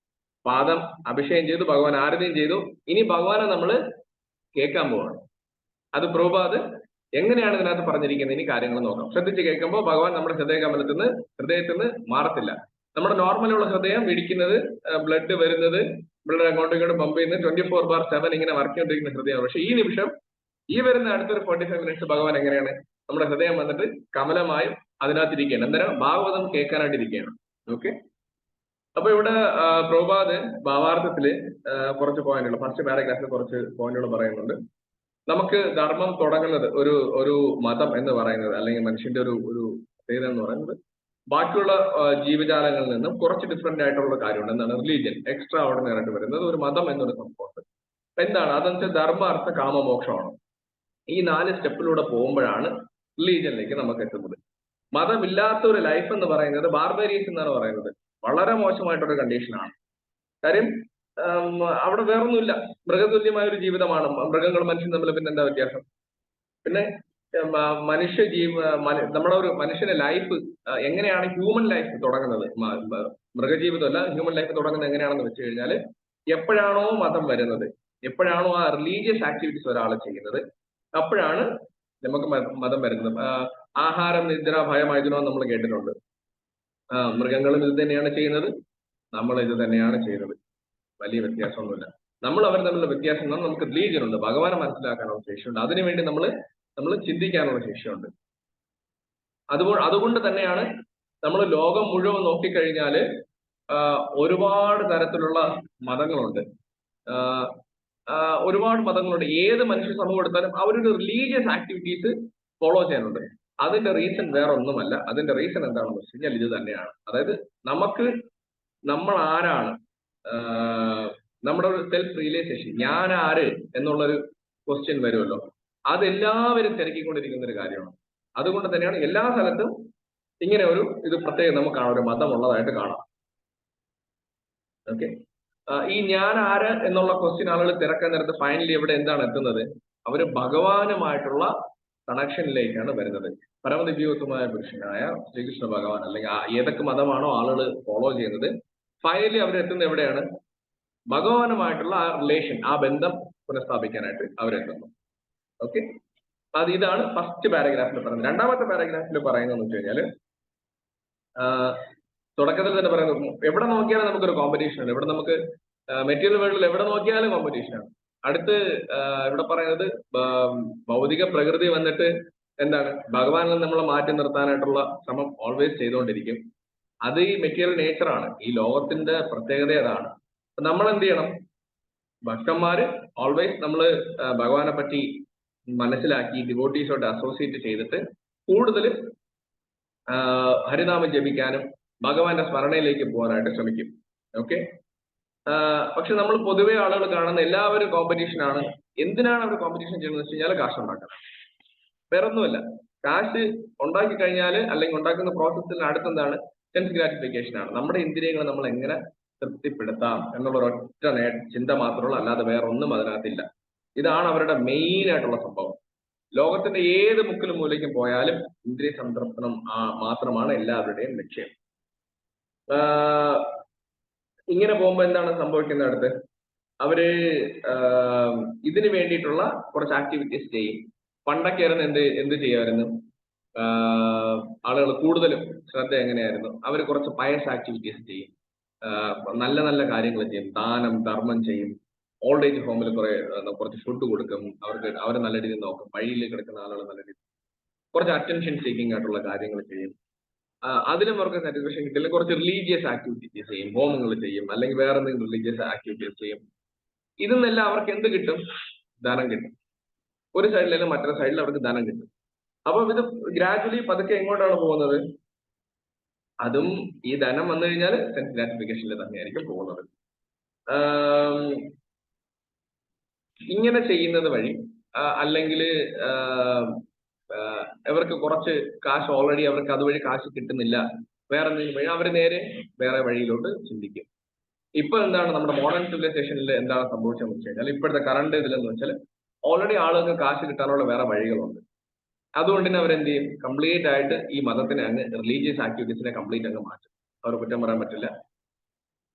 പാദം അഭിഷേകം ചെയ്തു, ഭഗവാൻ ആരതിയും ചെയ്തു. ഇനി ഭഗവാനെ നമ്മൾ കേൾക്കാൻ പോവാണ്. അത് പ്രഭുപാദ് എങ്ങനെയാണ് ഇതിനകത്ത് പറഞ്ഞിരിക്കുന്നത്? ഇനി കാര്യങ്ങൾ നോക്കാം. ശ്രദ്ധിച്ച് കേൾക്കുമ്പോൾ ഭഗവാൻ നമ്മുടെ ഹൃദയത്തിൽ നിന്ന് മാറത്തില്ല. നമ്മുടെ നോർമലുള്ള ഹൃദയം ഇടിക്കുന്നത്, ബ്ലഡ് വരുന്നത്, ബ്ലഡ് അങ്ങോട്ടും ഇങ്ങോട്ടും പമ്പ് ചെയ്യുന്നത് 24/7 ഇങ്ങനെ വർക്ക് ചെയ്തിരിക്കുന്ന ഹൃദയമാണ്. പക്ഷെ ഈ നിമിഷം ഈ വരുന്ന അടുത്തൊരു 45 മിനിറ്റ്സ് ഭഗവാൻ എങ്ങനെയാണ്? നമ്മുടെ ഹൃദയം വന്നിട്ട് കമലമായും അതിനകത്തിരിക്കുകയാണ്. അന്നേരം ഭാഗവതം കേൾക്കാനായിട്ടിരിക്കുകയാണ്. ഓക്കെ. അപ്പൊ ഇവിടെ പ്രഭുപാദ് ഭാവാർത്ഥത്തില് കുറച്ച് പോയിന്റുകൾ, ഫസ്റ്റ് പാരഗ്രാഫിൽ കുറച്ച് പോയിന്റുകൾ പറയുന്നുണ്ട്. നമുക്ക് ധർമ്മം തുടങ്ങുന്നത് ഒരു മതം എന്ന് പറയുന്നത്, അല്ലെങ്കിൽ മനുഷ്യന്റെ ഒരു പ്രത്യേകത എന്ന് പറയുന്നത് ബാക്കിയുള്ള ജീവജാലങ്ങളിൽ നിന്നും കുറച്ച് ഡിഫറെന്റ് ആയിട്ടുള്ള കാര്യമുണ്ട്. എന്താണ്? റിലീജിയൻ എക്സ്ട്രാ ഓർഡിനറി ആയിട്ട് വരുന്നത് ഒരു മതം എന്നൊരു സംഭവമുണ്ട്. എന്താണ് അതെന്ന് വെച്ചാൽ ധർമ്മ, അർത്ഥ, കാമമോക്ഷമാണ്. ഈ 4 സ്റ്റെപ്പിലൂടെ പോകുമ്പോഴാണ് റിലീജിയനിലേക്ക് നമുക്ക് എത്തുന്നത്. മതമില്ലാത്ത ഒരു ലൈഫ് എന്ന് പറയുന്നത് ബാർബേരിയസ് എന്നാണ് പറയുന്നത്. വളരെ മോശമായിട്ടൊരു കണ്ടീഷനാണ്. കാര്യം അവിടെ വേറൊന്നുമില്ല, മൃഗതുല്യമായ ഒരു ജീവിതമാണ്. മൃഗങ്ങളും മനുഷ്യനും തമ്മിൽ പിന്നെ എന്താ വ്യത്യാസം? പിന്നെ നമ്മുടെ ഒരു മനുഷ്യന്റെ ലൈഫ് എങ്ങനെയാണ് ഹ്യൂമൻ ലൈഫ് തുടങ്ങുന്നത്? മൃഗജീവിതമല്ല, ഹ്യൂമൻ ലൈഫ് തുടങ്ങുന്നത് എങ്ങനെയാണെന്ന് വെച്ച് കഴിഞ്ഞാൽ, എപ്പോഴാണോ മതം വരുന്നത്, എപ്പോഴാണോ ആ റിലീജിയസ് ആക്ടിവിറ്റീസ് ഒരാൾ ചെയ്യുന്നത്, അപ്പോഴാണ് നമുക്ക് മതം വരുന്നത്. ആഹാരം, നിദ്ര, ഭയം, മൈഥുനം നമ്മൾ കേട്ടിട്ടുണ്ട്. മൃഗങ്ങളും ഇത് തന്നെയാണ് ചെയ്യുന്നത്, നമ്മൾ ഇത് തന്നെയാണ് ചെയ്യുന്നത്. വലിയ വ്യത്യാസമൊന്നുമില്ല. നമ്മൾ അവർ തമ്മിലുള്ള വ്യത്യാസം എന്നാൽ നമുക്ക് റിലീജിയൻ ഉണ്ട്, ഭഗവാനെ മനസ്സിലാക്കാനുള്ള ശേഷിയുണ്ട്, അതിനുവേണ്ടി നമ്മൾ ചിന്തിക്കാനുള്ള ശേഷിയുണ്ട്. അതുകൊണ്ട് തന്നെയാണ് നമ്മൾ ലോകം മുഴുവൻ നോക്കിക്കഴിഞ്ഞാൽ ഒരുപാട് തരത്തിലുള്ള മതങ്ങളുണ്ട്. ഒരുപാട് മതങ്ങളുണ്ട്. ഏത് മനുഷ്യ സമൂഹം എടുത്താലും അവരൊരു റിലീജിയസ് ആക്ടിവിറ്റീസ് ഫോളോ ചെയ്യാനുണ്ട്. അതിന്റെ റീസൺ വേറെ ഒന്നുമല്ല. അതിന്റെ റീസൺ എന്താണെന്ന് വെച്ച് കഴിഞ്ഞാൽ ഇത് തന്നെയാണ്. അതായത് നമ്മൾ ആരാണ്, നമ്മുടെ ഒരു സെൽഫ് റിയലൈസേഷൻ, ഞാൻ ആര് എന്നുള്ളൊരു ക്വസ്റ്റ്യൻ വരുമല്ലോ. അതെല്ലാവരും തിരക്കിക്കൊണ്ടിരിക്കുന്ന ഒരു കാര്യമാണ്. അതുകൊണ്ട് തന്നെയാണ് എല്ലാ സ്ഥലത്തും ഇങ്ങനെ ഇത് പ്രത്യേകം നമുക്ക് കാണാം, ഒരു മതം ഉള്ളതായിട്ട് കാണാം. ഓക്കെ. ഈ ഞാൻ ആര് എന്നുള്ള ക്വസ്റ്റ്യൻ ആളുകൾ തിരക്കാൻ നേരത്ത് ഫൈനലി എവിടെ എന്താണ് എത്തുന്നത്? അവര് ഭഗവാനുമായിട്ടുള്ള കണക്ഷനിലേക്കാണ് വരുന്നത്. പരമദിവ്യോത്തമായ പുരുഷനായ ശ്രീകൃഷ്ണ ഭഗവാൻ, അല്ലെങ്കിൽ ഏതൊക്കെ മതമാണോ ആളുകൾ ഫോളോ ചെയ്യുന്നത്, ഫൈനലി അവരെത്തുന്നത് എവിടെയാണ്? ഭഗവാനുമായിട്ടുള്ള ആ റിലേഷൻ, ആ ബന്ധം പുനഃസ്ഥാപിക്കാനായിട്ട് അവരെത്തുന്നു. ഓക്കെ. ഇതാണ് ഫസ്റ്റ് പാരഗ്രാഫിൽ പറയുന്നത്. രണ്ടാമത്തെ പാരഗ്രാഫിൽ പറയുന്നതെന്ന് വെച്ച് കഴിഞ്ഞാല്, തുടക്കത്തിൽ തന്നെ പറയുന്നത് എവിടെ നോക്കിയാലും നമുക്കൊരു കോമ്പറ്റീഷൻ ആണ്. ഇവിടെ നമുക്ക് മെറ്റീരിയൽ വേൾഡിൽ എവിടെ നോക്കിയാലും കോമ്പറ്റീഷനാണ്. അടുത്ത് ഇവിടെ പറയുന്നത് ഭൗതിക പ്രകൃതി വന്നിട്ട് എന്താണ്, ഭഗവാനിൽ നമ്മളെ മാറ്റി നിർത്താനായിട്ടുള്ള ശ്രമം ഓൾവേസ് ചെയ്തുകൊണ്ടിരിക്കും. അത് ഈ മെറ്റീരിയൽ നേച്ചറാണ്, ഈ ലോകത്തിന്റെ പ്രത്യേകത അതാണ്. നമ്മൾ എന്ത് ചെയ്യണം? ഭക്തന്മാര് ഓൾവേസ് നമ്മൾ ഭഗവാനെ പറ്റി മനസ്സിലാക്കി ഡിവോട്ടീസോട്ട് അസോസിയേറ്റ് ചെയ്തിട്ട് കൂടുതൽ ഹരിനാമം ജപിക്കാനും ഭഗവാന്റെ സ്മരണയിലേക്ക് പോകാനായിട്ട് ശ്രമിക്കും. ഓക്കെ. പക്ഷെ നമ്മൾ പൊതുവെ ആളുകൾ കാണുന്ന എല്ലാവരും കോമ്പറ്റീഷനാണ്. എന്തിനാണ് അവർ കോമ്പറ്റീഷൻ ചെയ്യുന്നത് വെച്ച് കഴിഞ്ഞാൽ കാശ് ഉണ്ടാക്കണം, വേറൊന്നുമല്ല. കാശ് ഉണ്ടാക്കി കഴിഞ്ഞാൽ, അല്ലെങ്കിൽ ഉണ്ടാക്കുന്ന പ്രോസസ്സിന് അടുത്തെന്താണ്? സെൻസ് ഗ്രാറ്റിഫിക്കേഷൻ ആണ്. നമ്മുടെ ഇന്ദ്രിയങ്ങൾ നമ്മൾ എങ്ങനെ തൃപ്തിപ്പെടുത്താം എന്നുള്ള ഒരൊറ്റ ചിന്ത മാത്രമുള്ള, അല്ലാതെ വേറെ ഒന്നും അതിനകത്തില്ല. ഇതാണ് അവരുടെ മെയിൻ ആയിട്ടുള്ള സംഭവം. ലോകത്തിന്റെ ഏത് മുക്കിലും മൂലയ്ക്കും പോയാലും ഇന്ദ്രിയ സംതൃപ്തനം മാത്രമാണ് എല്ലാവരുടെയും ലക്ഷ്യം. ഇങ്ങനെ പോകുമ്പോൾ എന്താണ് സംഭവിക്കുന്നത്? അടുത്ത് അവര് ഇതിന് വേണ്ടിയിട്ടുള്ള കുറച്ച് ആക്ടിവിറ്റീസ് ചെയ്യും. പണ്ടൊക്കെ ആയിരുന്നു എന്ത് ചെയ്യുമായിരുന്നു ആളുകൾ കൂടുതലും ശ്രദ്ധ എങ്ങനെയായിരുന്നു? അവർ കുറച്ച് പയസ് ആക്ടിവിറ്റീസ് ചെയ്യും, നല്ല നല്ല കാര്യങ്ങൾ ചെയ്യും, ദാനം ധർമ്മം ചെയ്യും, ഓൾഡ് ഏജ് ഹോമിൽ കുറച്ച് ഫുഡ് കൊടുക്കും, അവരെ നല്ല രീതിയിൽ നോക്കും, വഴിയിൽ കിടക്കുന്ന ആളുകൾ നല്ല രീതിയിൽ കുറച്ച് അറ്റൻഷൻ സീക്കിംഗ് ആയിട്ടുള്ള കാര്യങ്ങൾ ചെയ്യും. അതിലും അവർക്ക് സാറ്റിസ്ഫാക്ഷൻ കിട്ടില്ല. കുറച്ച് റിലീജിയസ് ആക്ടിവിറ്റീസ് ചെയ്യും, ഹോമങ്ങൾ ചെയ്യും, അല്ലെങ്കിൽ വേറെ എന്തെങ്കിലും റിലീജിയസ് ആക്ടിവിറ്റീസ് ചെയ്യും. ഇതെന്നെല്ലാം അവർക്ക് എന്ത് കിട്ടും? ധനം കിട്ടും. ഒരു സൈഡിലും മറ്റൊരു സൈഡിൽ അവർക്ക് ധനം കിട്ടും. അപ്പൊ ഇത് ഗ്രാജുവലി പതുക്കെ എങ്ങോട്ടാണ് പോകുന്നത്? അതും ഈ ധനം വന്നു കഴിഞ്ഞാൽ സെൻസ് ഗ്രാറ്റിഫിക്കേഷനിൽ തന്നെയായിരിക്കും പോകുന്നത്. ഇങ്ങനെ ചെയ്യുന്നത് വഴി അല്ലെങ്കിൽ അവർക്ക് കുറച്ച് കാശ് ഓൾറെഡി അവർക്ക് അതുവഴി കാശ് കിട്ടുന്നില്ല, വേറെ എന്തെങ്കിലും വഴി അവർ നേരെ വേറെ വഴിയിലോട്ട് ചിന്തിക്കും. ഇപ്പൊ എന്താണ് നമ്മുടെ മോഡേൺ സിവിലൈസേഷനിൽ എന്താണ് സംഭവിച്ചതെന്ന് വെച്ച് കഴിഞ്ഞാൽ, ഇപ്പോഴത്തെ കറണ്ട് ഇതിലെന്ന് വെച്ചാൽ ഓൾറെഡി ആളുകൾക്ക് കാശ് കിട്ടാനുള്ള വേറെ വഴികളുണ്ട്. അതുകൊണ്ട് തന്നെ അവരെന്ത് ചെയ്യും? കംപ്ലീറ്റ് ആയിട്ട് ഈ മതത്തിനെ അങ്ങ് റിലീജിയസ് ആക്ടിവിറ്റീസിനെ കംപ്ലീറ്റ് അങ്ങ് മാറ്റും. അവർ കുറ്റം പറയാൻ പറ്റില്ല.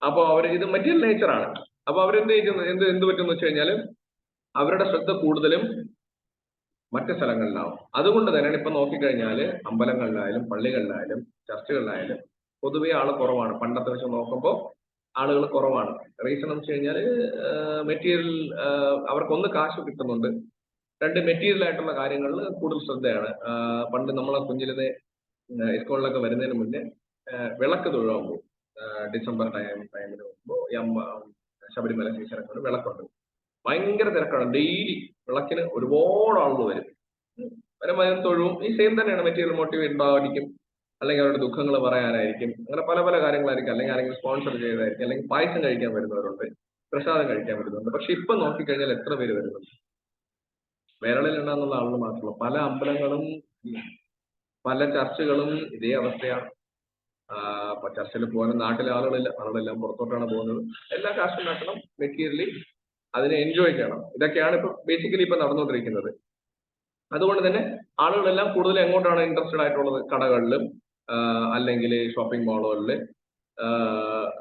അപ്പോൾ അവർ ഇത് മെറ്റീരിയൽ നേച്ചറാണ്. അപ്പൊ അവരെന്ത് ചെയ്യും? എന്ത് പറ്റുമെന്ന് വെച്ച് കഴിഞ്ഞാൽ അവരുടെ ശ്രദ്ധ കൂടുതലും മറ്റു സ്ഥലങ്ങളിലാവും. അതുകൊണ്ട് തന്നെയാണ് ഇപ്പൊ നോക്കിക്കഴിഞ്ഞാൽ അമ്പലങ്ങളിലായാലും പള്ളികളിലായാലും ചർച്ചുകളിലായാലും പൊതുവെ ആൾ കുറവാണ്. പണ്ടത്തെ വെച്ച് നോക്കുമ്പോൾ ആളുകൾ കുറവാണ്. റീസൺ എന്ന് വെച്ച് കഴിഞ്ഞാൽ മെറ്റീരിയൽ അവർക്കൊന്ന് കാശ് കിട്ടുന്നുണ്ട്, രണ്ട് മെറ്റീരിയൽ ആയിട്ടുള്ള കാര്യങ്ങളിൽ കൂടുതൽ ശ്രദ്ധയാണ്. പണ്ട് നമ്മളെ കുഞ്ഞിലെ സ്കൂളിലൊക്കെ വരുന്നതിന് മുന്നേ വിളക്ക് തൊഴുവാൻ പോകും. ഡിസംബർ ടൈമിന് പോകുമ്പോൾ ശബരിമല സീസണൊക്കെ വിളക്കുണ്ട്, ഭയങ്കര തിരക്കാണ്. ഡെയിലി വിളക്കിന് ഒരുപാട് ആളുകൾ വരും. വരും തൊഴുവും. ഈ സെയിം തന്നെയാണ്, മെറ്റീരിയൽ മോട്ടീവ് ഉണ്ടാവായിരിക്കും, അല്ലെങ്കിൽ അവരുടെ ദുഃഖങ്ങൾ പറയാനായിരിക്കും, അങ്ങനെ പല പല കാര്യങ്ങളായിരിക്കും. അല്ലെങ്കിൽ ആരെങ്കിലും സ്പോൺസർ ചെയ്തായിരിക്കും, അല്ലെങ്കിൽ പായസം കഴിക്കാൻ വരുന്നവരുണ്ട്, പ്രസാദം കഴിക്കാൻ വരുന്നുണ്ട്. പക്ഷെ ഇപ്പൊ നോക്കിക്കഴിഞ്ഞാൽ എത്ര പേര് വരുന്നുണ്ട്? വിരളിലുണ്ടെന്നുള്ള ആളുകൾ മാത്രമല്ല, പല അമ്പലങ്ങളും പല ചർച്ചുകളും ഇതേ അവസ്ഥയാണ്. ചർച്ചിൽ പോകാൻ നാട്ടിലെ ആളുകളെല്ലാം പുറത്തോട്ടാണ് പോകുന്നത്. എല്ലാ കാശും നടക്കണം, മെറ്റീരിയലി അതിനെ എൻജോയ് ചെയ്യണം. ഇതൊക്കെയാണ് ഇപ്പൊ ബേസിക്കലി ഇപ്പൊ നടന്നുകൊണ്ടിരിക്കുന്നത്. അതുകൊണ്ട് തന്നെ ആളുകളെല്ലാം കൂടുതൽ എങ്ങോട്ടാണ് ഇൻട്രസ്റ്റഡ് ആയിട്ടുള്ളത്? കടകളിലും അല്ലെങ്കിൽ ഷോപ്പിംഗ് മാളുകളിൽ.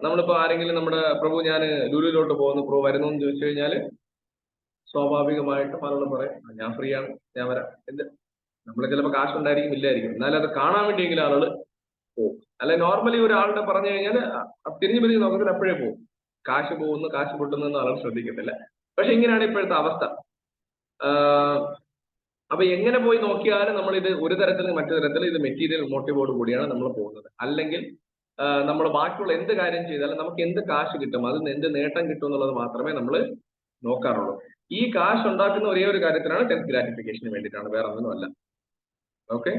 നമ്മളിപ്പോ ആരെങ്കിലും നമ്മുടെ പ്രഭു ഞാൻ ലുലുവിലോട്ട് പോകുന്നു, പ്രഭു വരുന്നു എന്ന് ചോദിച്ചു കഴിഞ്ഞാൽ സ്വാഭാവികമായിട്ടും ആളുകൾ പറയും ഞാൻ ഫ്രീ ആണ്, ഞാൻ വരാം. എന്ത് നമ്മൾ ചിലപ്പോൾ കാശ് ഉണ്ടായിരിക്കും, ഇല്ലായിരിക്കും, എന്നാലും അത് കാണാൻ വേണ്ടിയെങ്കിലും ആളുകൾ പോകും. അല്ല നോർമലി ഒരാളുടെ പറഞ്ഞു കഴിഞ്ഞാൽ തിരിഞ്ഞു നോക്കത്തിൽ അപ്പോഴേ പോകും. കാശ് പോകുന്നു, കാശ് പൊട്ടുന്നു ആളുകൾ ശ്രദ്ധിക്കത്തില്ല. പക്ഷെ ഇങ്ങനെയാണ് ഇപ്പോഴത്തെ അവസ്ഥ. അപ്പൊ എങ്ങനെ പോയി നോക്കിയാലും നമ്മൾ ഇത് ഒരു തരത്തിൽ മറ്റു തരത്തിൽ ഇത് മെറ്റീരിയൽ മോട്ടീവോട് കൂടിയാണ് നമ്മൾ പോകുന്നത്. അല്ലെങ്കിൽ നമ്മൾ ബാക്കിയുള്ള എന്ത് കാര്യം ചെയ്താലും നമുക്ക് എന്ത് കാശ് കിട്ടും, അതിന് എന്ത് നേട്ടം കിട്ടും എന്നുള്ളത് മാത്രമേ നമ്മൾ നോക്കാറുള്ളൂ. ഈ കാശ് ഉണ്ടാക്കുന്ന ഒരേ ഒരു കാര്യത്തിനാണ് സെൽഫ് ഗ്രാറ്റിഫിക്കേഷന് വേണ്ടിയിട്ടാണ്, വേറെ ഒന്നുമല്ല. ഓക്കെ.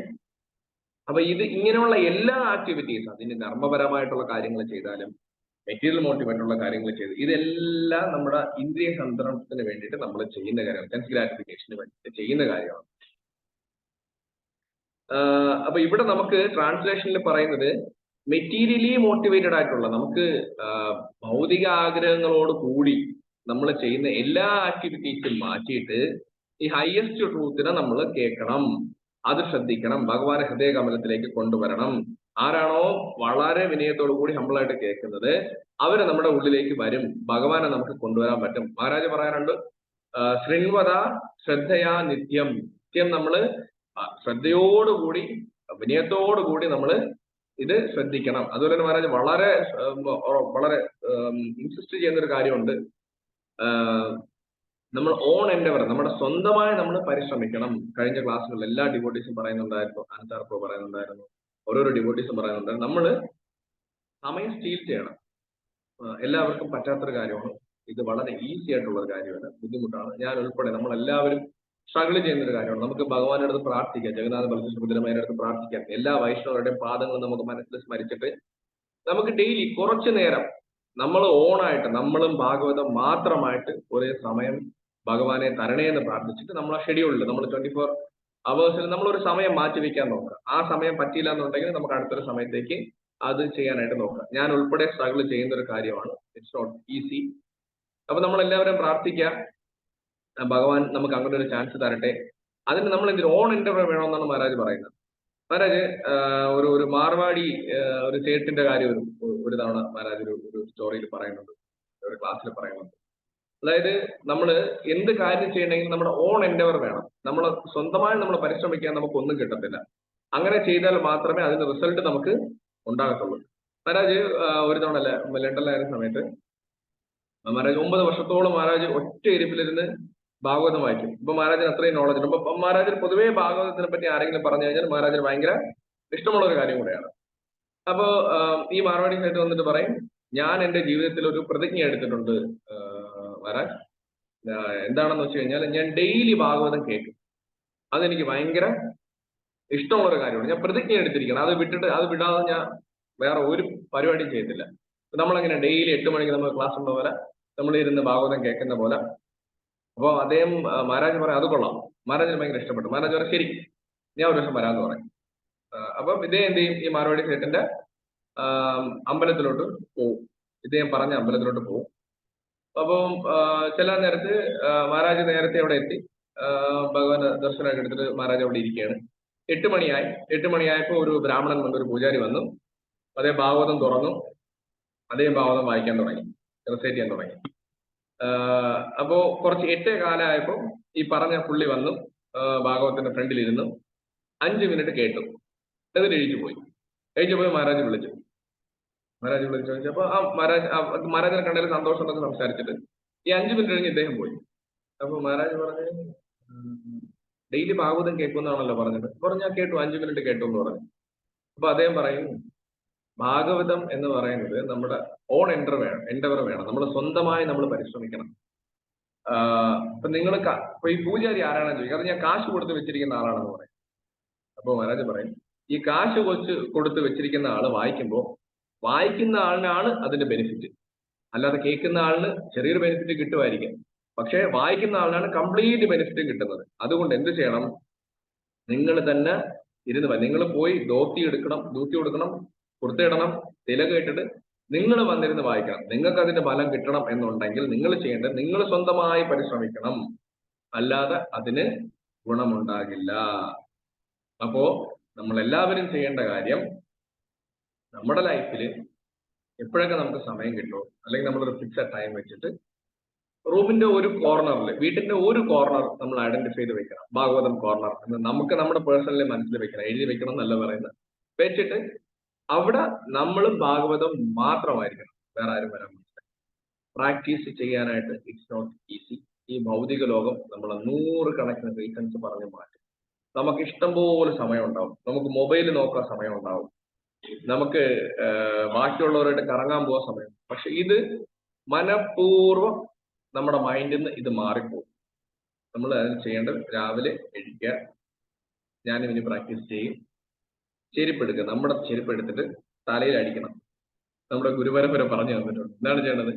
അപ്പൊ ഇത് ഇങ്ങനെയുള്ള എല്ലാ ആക്ടിവിറ്റീസും, അതിന് ധർമ്മപരമായിട്ടുള്ള കാര്യങ്ങൾ ചെയ്താലും മെറ്റീരിയൽ മോട്ടീവായിട്ടുള്ള കാര്യങ്ങൾ ചെയ്ത് ഇതെല്ലാം നമ്മുടെ ഇന്ദ്രിയ സംതരണത്തിന് വേണ്ടിയിട്ട് നമ്മൾ ചെയ്യുന്ന കാര്യമാണ്, സെൻസ് ഗ്രാറ്റിഫിക്കേഷന് വേണ്ടിയിട്ട് ചെയ്യുന്ന കാര്യമാണ്. അപ്പൊ ഇവിടെ നമുക്ക് ട്രാൻസ്ലേഷനിൽ പറയുന്നത് മെറ്റീരിയലി മോട്ടിവേറ്റഡ് ആയിട്ടുള്ള, നമുക്ക് ഭൗതിക ആഗ്രഹങ്ങളോട് കൂടി നമ്മൾ ചെയ്യുന്ന എല്ലാ ആക്ടിവിറ്റീസും മാറ്റിയിട്ട് ഈ ഹയസ്റ്റ് ട്രൂത്തിനെ നമ്മൾ കേൾക്കണം, അത് ശ്രദ്ധിക്കണം, ഭഗവാനെ ഹൃദയകമലത്തിലേക്ക് കൊണ്ടുവരണം. ആരാണോ വളരെ വിനയത്തോടു കൂടി ഹമ്പിളായിട്ട് കേൾക്കുന്നത് അവര് നമ്മുടെ ഉള്ളിലേക്ക് വരും, ഭഗവാനെ നമുക്ക് കൊണ്ടുവരാൻ പറ്റും. മഹാരാജ് പറയാറുണ്ട്, ശൃണ്വത ശ്രദ്ധയാ നിത്യം. നിത്യം നമ്മള് ശ്രദ്ധയോടുകൂടി വിനയത്തോടുകൂടി നമ്മൾ ഇത് ശ്രദ്ധിക്കണം. അതുപോലെ തന്നെ മഹാരാജ് വളരെ വളരെ ഇൻസിസ്റ്റ് ചെയ്യുന്ന ഒരു കാര്യമുണ്ട്, നമ്മൾ ഓൺ എൻഡവർ, നമ്മുടെ സ്വന്തമായി നമ്മൾ പരിശ്രമിക്കണം. കഴിഞ്ഞ ക്ലാസ്സുകളിൽ എല്ലാ ഡിവോട്ടീസും പറയുന്നുണ്ടായിരുന്നു, അനന്താർപ്പോ പറയുന്നുണ്ടായിരുന്നു, ഓരോരോ ഡിവോട്ടീസും പറയുന്നുണ്ടായിരുന്നു, നമ്മൾ സമയം സ്റ്റീൽ ചെയ്യണം. എല്ലാവർക്കും പറ്റാത്തൊരു കാര്യമാണ് ഇത്, വളരെ ഈസി ആയിട്ടുള്ള ഒരു കാര്യമാണ്, ബുദ്ധിമുട്ടാണ്. ഞാൻ ഉൾപ്പെടെ നമ്മളെല്ലാവരും സ്ട്രഗിൾ ചെയ്യുന്ന ഒരു കാര്യമാണ്. നമുക്ക് ഭഗവാന്റെ അടുത്ത് പ്രാർത്ഥിക്കാം, ജഗന്നാഥ ബലകൃഷ്ണ ബുദ്ധരമയുടെ അടുത്ത് പ്രാർത്ഥിക്കാം, എല്ലാ വൈഷ്ണവരുടെയും പാദങ്ങളും നമുക്ക് മനസ്സിൽ സ്മരിച്ചിട്ട് നമുക്ക് ഡെയിലി കുറച്ചു നേരം നമ്മൾ ഓണായിട്ട്, നമ്മളും ഭാഗവതം മാത്രമായിട്ട് ഒരേ സമയം ഭഗവാനെ തരണേന്ന് പ്രാർത്ഥിച്ചിട്ട് നമ്മൾ ആ ഷെഡ്യൂളിൽ നമ്മൾ 24 hours നമ്മളൊരു സമയം മാറ്റി വെക്കാൻ നോക്കുക. ആ സമയം പറ്റിയില്ല എന്നുണ്ടെങ്കിൽ നമുക്ക് അടുത്തൊരു സമയത്തേക്ക് അത് ചെയ്യാനായിട്ട് നോക്കുക. ഞാൻ ഉൾപ്പെടെ സ്ട്രഗിൾ ചെയ്യുന്ന ഒരു കാര്യമാണ്, ഇറ്റ്സ് നോട്ട് ഈസി. അപ്പൊ നമ്മളെല്ലാവരും പ്രാർത്ഥിക്കുക, ഭഗവാൻ നമുക്ക് അങ്ങനെ ഒരു ചാൻസ് തരട്ടെ. അതിന് നമ്മൾ എന്തൊരു ഓൺ എന്റർവ്യൂ വേണമെന്നാണ് മഹാരാജ് പറയുന്നത്. മഹാരാജ് ഒരു മാർവാടി ഒരു സേട്ടിന്റെ കാര്യം ഒരു തവണ മഹാരാജ് ഒരു സ്റ്റോറിയിൽ പറയുന്നുണ്ട്, ഒരു ക്ലാസ്സിൽ പറയുന്നുണ്ട്. അതായത് നമ്മൾ എന്ത് കാര്യം ചെയ്യണമെങ്കിൽ നമ്മുടെ ഓൺ എൻഡവർ വേണം. നമ്മൾ സ്വന്തമായി നമ്മൾ പരിശ്രമിക്കാൻ നമുക്കൊന്നും കിട്ടത്തില്ല. അങ്ങനെ ചെയ്താൽ മാത്രമേ അതിന്റെ റിസൾട്ട് നമുക്ക് ഉണ്ടാകത്തുള്ളൂ. മഹാരാജ് ഒരു തവണ ലണ്ടനിലായിരുന്ന സമയത്ത് മഹാരാജ് 9 വർഷത്തോളം മഹാരാജ് ഒറ്റ ഇരിപ്പിലിരുന്ന് ഭാഗവതം വായിക്കും. ഇപ്പൊ മഹാരാജിന് അത്രയും നോളജ് ഉണ്ട്. അപ്പൊ മഹാരാജിന് പൊതുവേ ഭാഗവതത്തിനെ പറ്റി ആരെങ്കിലും പറഞ്ഞു കഴിഞ്ഞാൽ മഹാരാജിന് ഭയങ്കര ഇഷ്ടമുള്ള ഒരു കാര്യം കൂടെയാണ്. അപ്പോ ഈ മാർവാടി സൈറ്റ് വന്നിട്ട് പറയും, ഞാൻ എന്റെ ജീവിതത്തിൽ ഒരു പ്രതിജ്ഞ എടുത്തിട്ടുണ്ട് മഹാരാജ്. എന്താണെന്ന് വെച്ച് കഴിഞ്ഞാൽ ഞാൻ ഡെയിലി ഭാഗവതം കേൾക്കും. അതെനിക്ക് ഭയങ്കര ഇഷ്ടമുള്ള ഒരു കാര്യമാണ്. ഞാൻ പ്രതിജ്ഞ എടുത്തിരിക്കണം. അത് വിടാതെ ഞാൻ വേറെ ഒരു പരിപാടിയും ചെയ്യത്തില്ല. നമ്മളെങ്ങനെ ഡെയിലി 8 മണിക്ക് നമ്മൾ ക്ലാസ് ഉള്ള പോലെ നമ്മൾ ഇരുന്ന് ഭാഗവതം കേൾക്കുന്ന പോലെ. അപ്പോൾ അദ്ദേഹം മഹാരാജ് പറയാം, അത് കൊള്ളാം. മഹാരാജിന് ഭയങ്കര ഇഷ്ടപ്പെട്ടു. മഹാരാജ് പറയാം, ശരി, ഞാൻ ഒരു ദിവസം വരാമെന്ന് പറയും. അപ്പം ഇദ്ദേഹം എന്ത് ചെയ്യും, ഈ മാർവാടി സേട്ടിന്റെ അമ്പലത്തിലോട്ട് പോവും. ഇദ്ദേഹം പറഞ്ഞ അമ്പലത്തിലോട്ട് പോവും. അപ്പം ചില നേരത്ത് മഹാരാജ് നേരത്തെ അവിടെ എത്തി ഭഗവാൻ ദർശനമൊക്കെ എടുത്തിട്ട് മഹാരാജ് അവിടെ ഇരിക്കുകയാണ്. 8 മണിയായി. 8 മണിയായപ്പോൾ ഒരു ബ്രാഹ്മണൻ വന്നു, ഒരു പൂജാരി വന്നു. അതേ ഭാഗവതം തുറന്നു. അതേ ഭാഗവതം വായിക്കാൻ തുടങ്ങി, റിസൈറ്റ് ചെയ്യാൻ തുടങ്ങി. അപ്പോ കുറച്ച് 8:15 ആയപ്പോൾ ഈ പറഞ്ഞ പുള്ളി വന്നു, ഭാഗവത്തിന്റെ ഫ്രണ്ടിൽ ഇരുന്നു. 5 മിനിറ്റ് കേട്ടു, എന്നിട്ട് എഴുതി പോയി. മഹാരാജ് വിളിച്ചു. മഹാരാജ് വിളിച്ചു ചോദിച്ചപ്പോ മഹാരാജിനെ കണ്ടതിൽ സന്തോഷം എന്നൊക്കെ സംസാരിച്ചിട്ട് ഈ 5 മിനിറ്റ് കഴിഞ്ഞ് ഇദ്ദേഹം പോയി. അപ്പൊ മഹാരാജ് പറഞ്ഞു, ഡെയിലി ഭാഗവതം കേൾക്കുമെന്നാണല്ലോ പറഞ്ഞത്. ഞാൻ കേട്ടു, 5 മിനിറ്റ് കേട്ടു എന്ന് പറഞ്ഞു. അപ്പൊ അദ്ദേഹം പറയും, ഭാഗവതം എന്ന് പറയുന്നത് നമ്മുടെ ഓൺ എൻഡവർ വേണം. നമ്മൾ സ്വന്തമായി നമ്മൾ പരിശ്രമിക്കണം. ഇപ്പൊ നിങ്ങൾ ഇപ്പൊ ഈ പൂജാരി ആരാണെന്ന് ചോദിക്കുക, അത് ഞാൻ കാശ് കൊടുത്ത് വെച്ചിരിക്കുന്ന ആളാണെന്ന് പറയും. അപ്പൊ മഹാരാജ് പറയും, ഈ കാശ് കൊടുത്ത് വെച്ചിരിക്കുന്ന ആള് വായിക്കുന്ന ആളിനാണ് അതിന്റെ ബെനിഫിറ്റ്. അല്ലാതെ കേൾക്കുന്ന ആളിന് ചെറിയൊരു ബെനിഫിറ്റ് കിട്ടുമായിരിക്കും, പക്ഷെ വായിക്കുന്ന ആളിനാണ് കംപ്ലീറ്റ് ബെനിഫിറ്റ് കിട്ടുന്നത്. അതുകൊണ്ട് എന്ത് ചെയ്യണം, നിങ്ങൾ തന്നെ ഇരുന്ന് നിങ്ങൾ പോയി ധോത്തി കൊടുക്കണം, കുർത്തയിടണം, തിലക ഇട്ടിട്ട് നിങ്ങൾ വന്നിരുന്ന് വായിക്കണം. നിങ്ങൾക്ക് അതിന്റെ ഫലം കിട്ടണം എന്നുണ്ടെങ്കിൽ നിങ്ങൾ ചെയ്യേണ്ടത്, നിങ്ങൾ സ്വന്തമായി പരിശ്രമിക്കണം, അല്ലാതെ അതിന് ഗുണമുണ്ടാകില്ല. അപ്പോ നമ്മൾ എല്ലാവരും ചെയ്യേണ്ട കാര്യം, നമ്മുടെ ലൈഫിൽ എപ്പോഴൊക്കെ നമുക്ക് സമയം കിട്ടുമോ, അല്ലെങ്കിൽ നമ്മളൊരു ഫിക്സഡ് ടൈം വെച്ചിട്ട് റൂമിന്റെ ഒരു കോർണറിൽ, വീട്ടിന്റെ ഒരു കോർണർ നമ്മൾ ഐഡന്റിഫൈ ചെയ്ത് വെക്കണം. ഭാഗവതം കോർണർ എന്ന് നമുക്ക് നമ്മുടെ പേഴ്സണലി മനസ്സിൽ വെക്കണം, എഴുതി വെക്കണം എന്നല്ല പറയുന്നത്. വെച്ചിട്ട് അവിടെ നമ്മൾ ഭാഗവതം മാത്രമായിരിക്കണം, വേറെ ആരും വരാൻ പറ്റില്ല. പ്രാക്ടീസ് ചെയ്യാനായിട്ട് ഇറ്റ്സ് നോട്ട് ഈസി. ഈ ഭൗതിക ലോകം നമ്മളെ 100 കണക്കിന് റീസൺസ് പറഞ്ഞ് മാറ്റും. നമുക്ക് ഇഷ്ടംപോലെ സമയം ഉണ്ടാവും, നമുക്ക് മൊബൈൽ നോക്കാൻ സമയം ഉണ്ടാവും, നമുക്ക് ബാക്കിയുള്ളവരായിട്ട് കറങ്ങാൻ പോകാൻ സമയം. പക്ഷെ ഇത് മനഃപൂർവ്വം നമ്മുടെ മൈൻഡിൽ നിന്ന് ഇത് മാറിപ്പോകും. നമ്മൾ അതിന് ചെയ്യേണ്ടത്, രാവിലെ എഴുതിക്കുക, ഞാനും ഇനി പ്രാക്ടീസ് ചെയ്യും. ചെരുപ്പെടുക്കുക, നമ്മുടെ ചെരുപ്പെടുത്തിട്ട് തലയിൽ അടിക്കണം. നമ്മുടെ ഗുരുപരമ്പര പറഞ്ഞു തന്നിട്ടുണ്ട്. എന്താണ് ചെയ്യേണ്ടത്,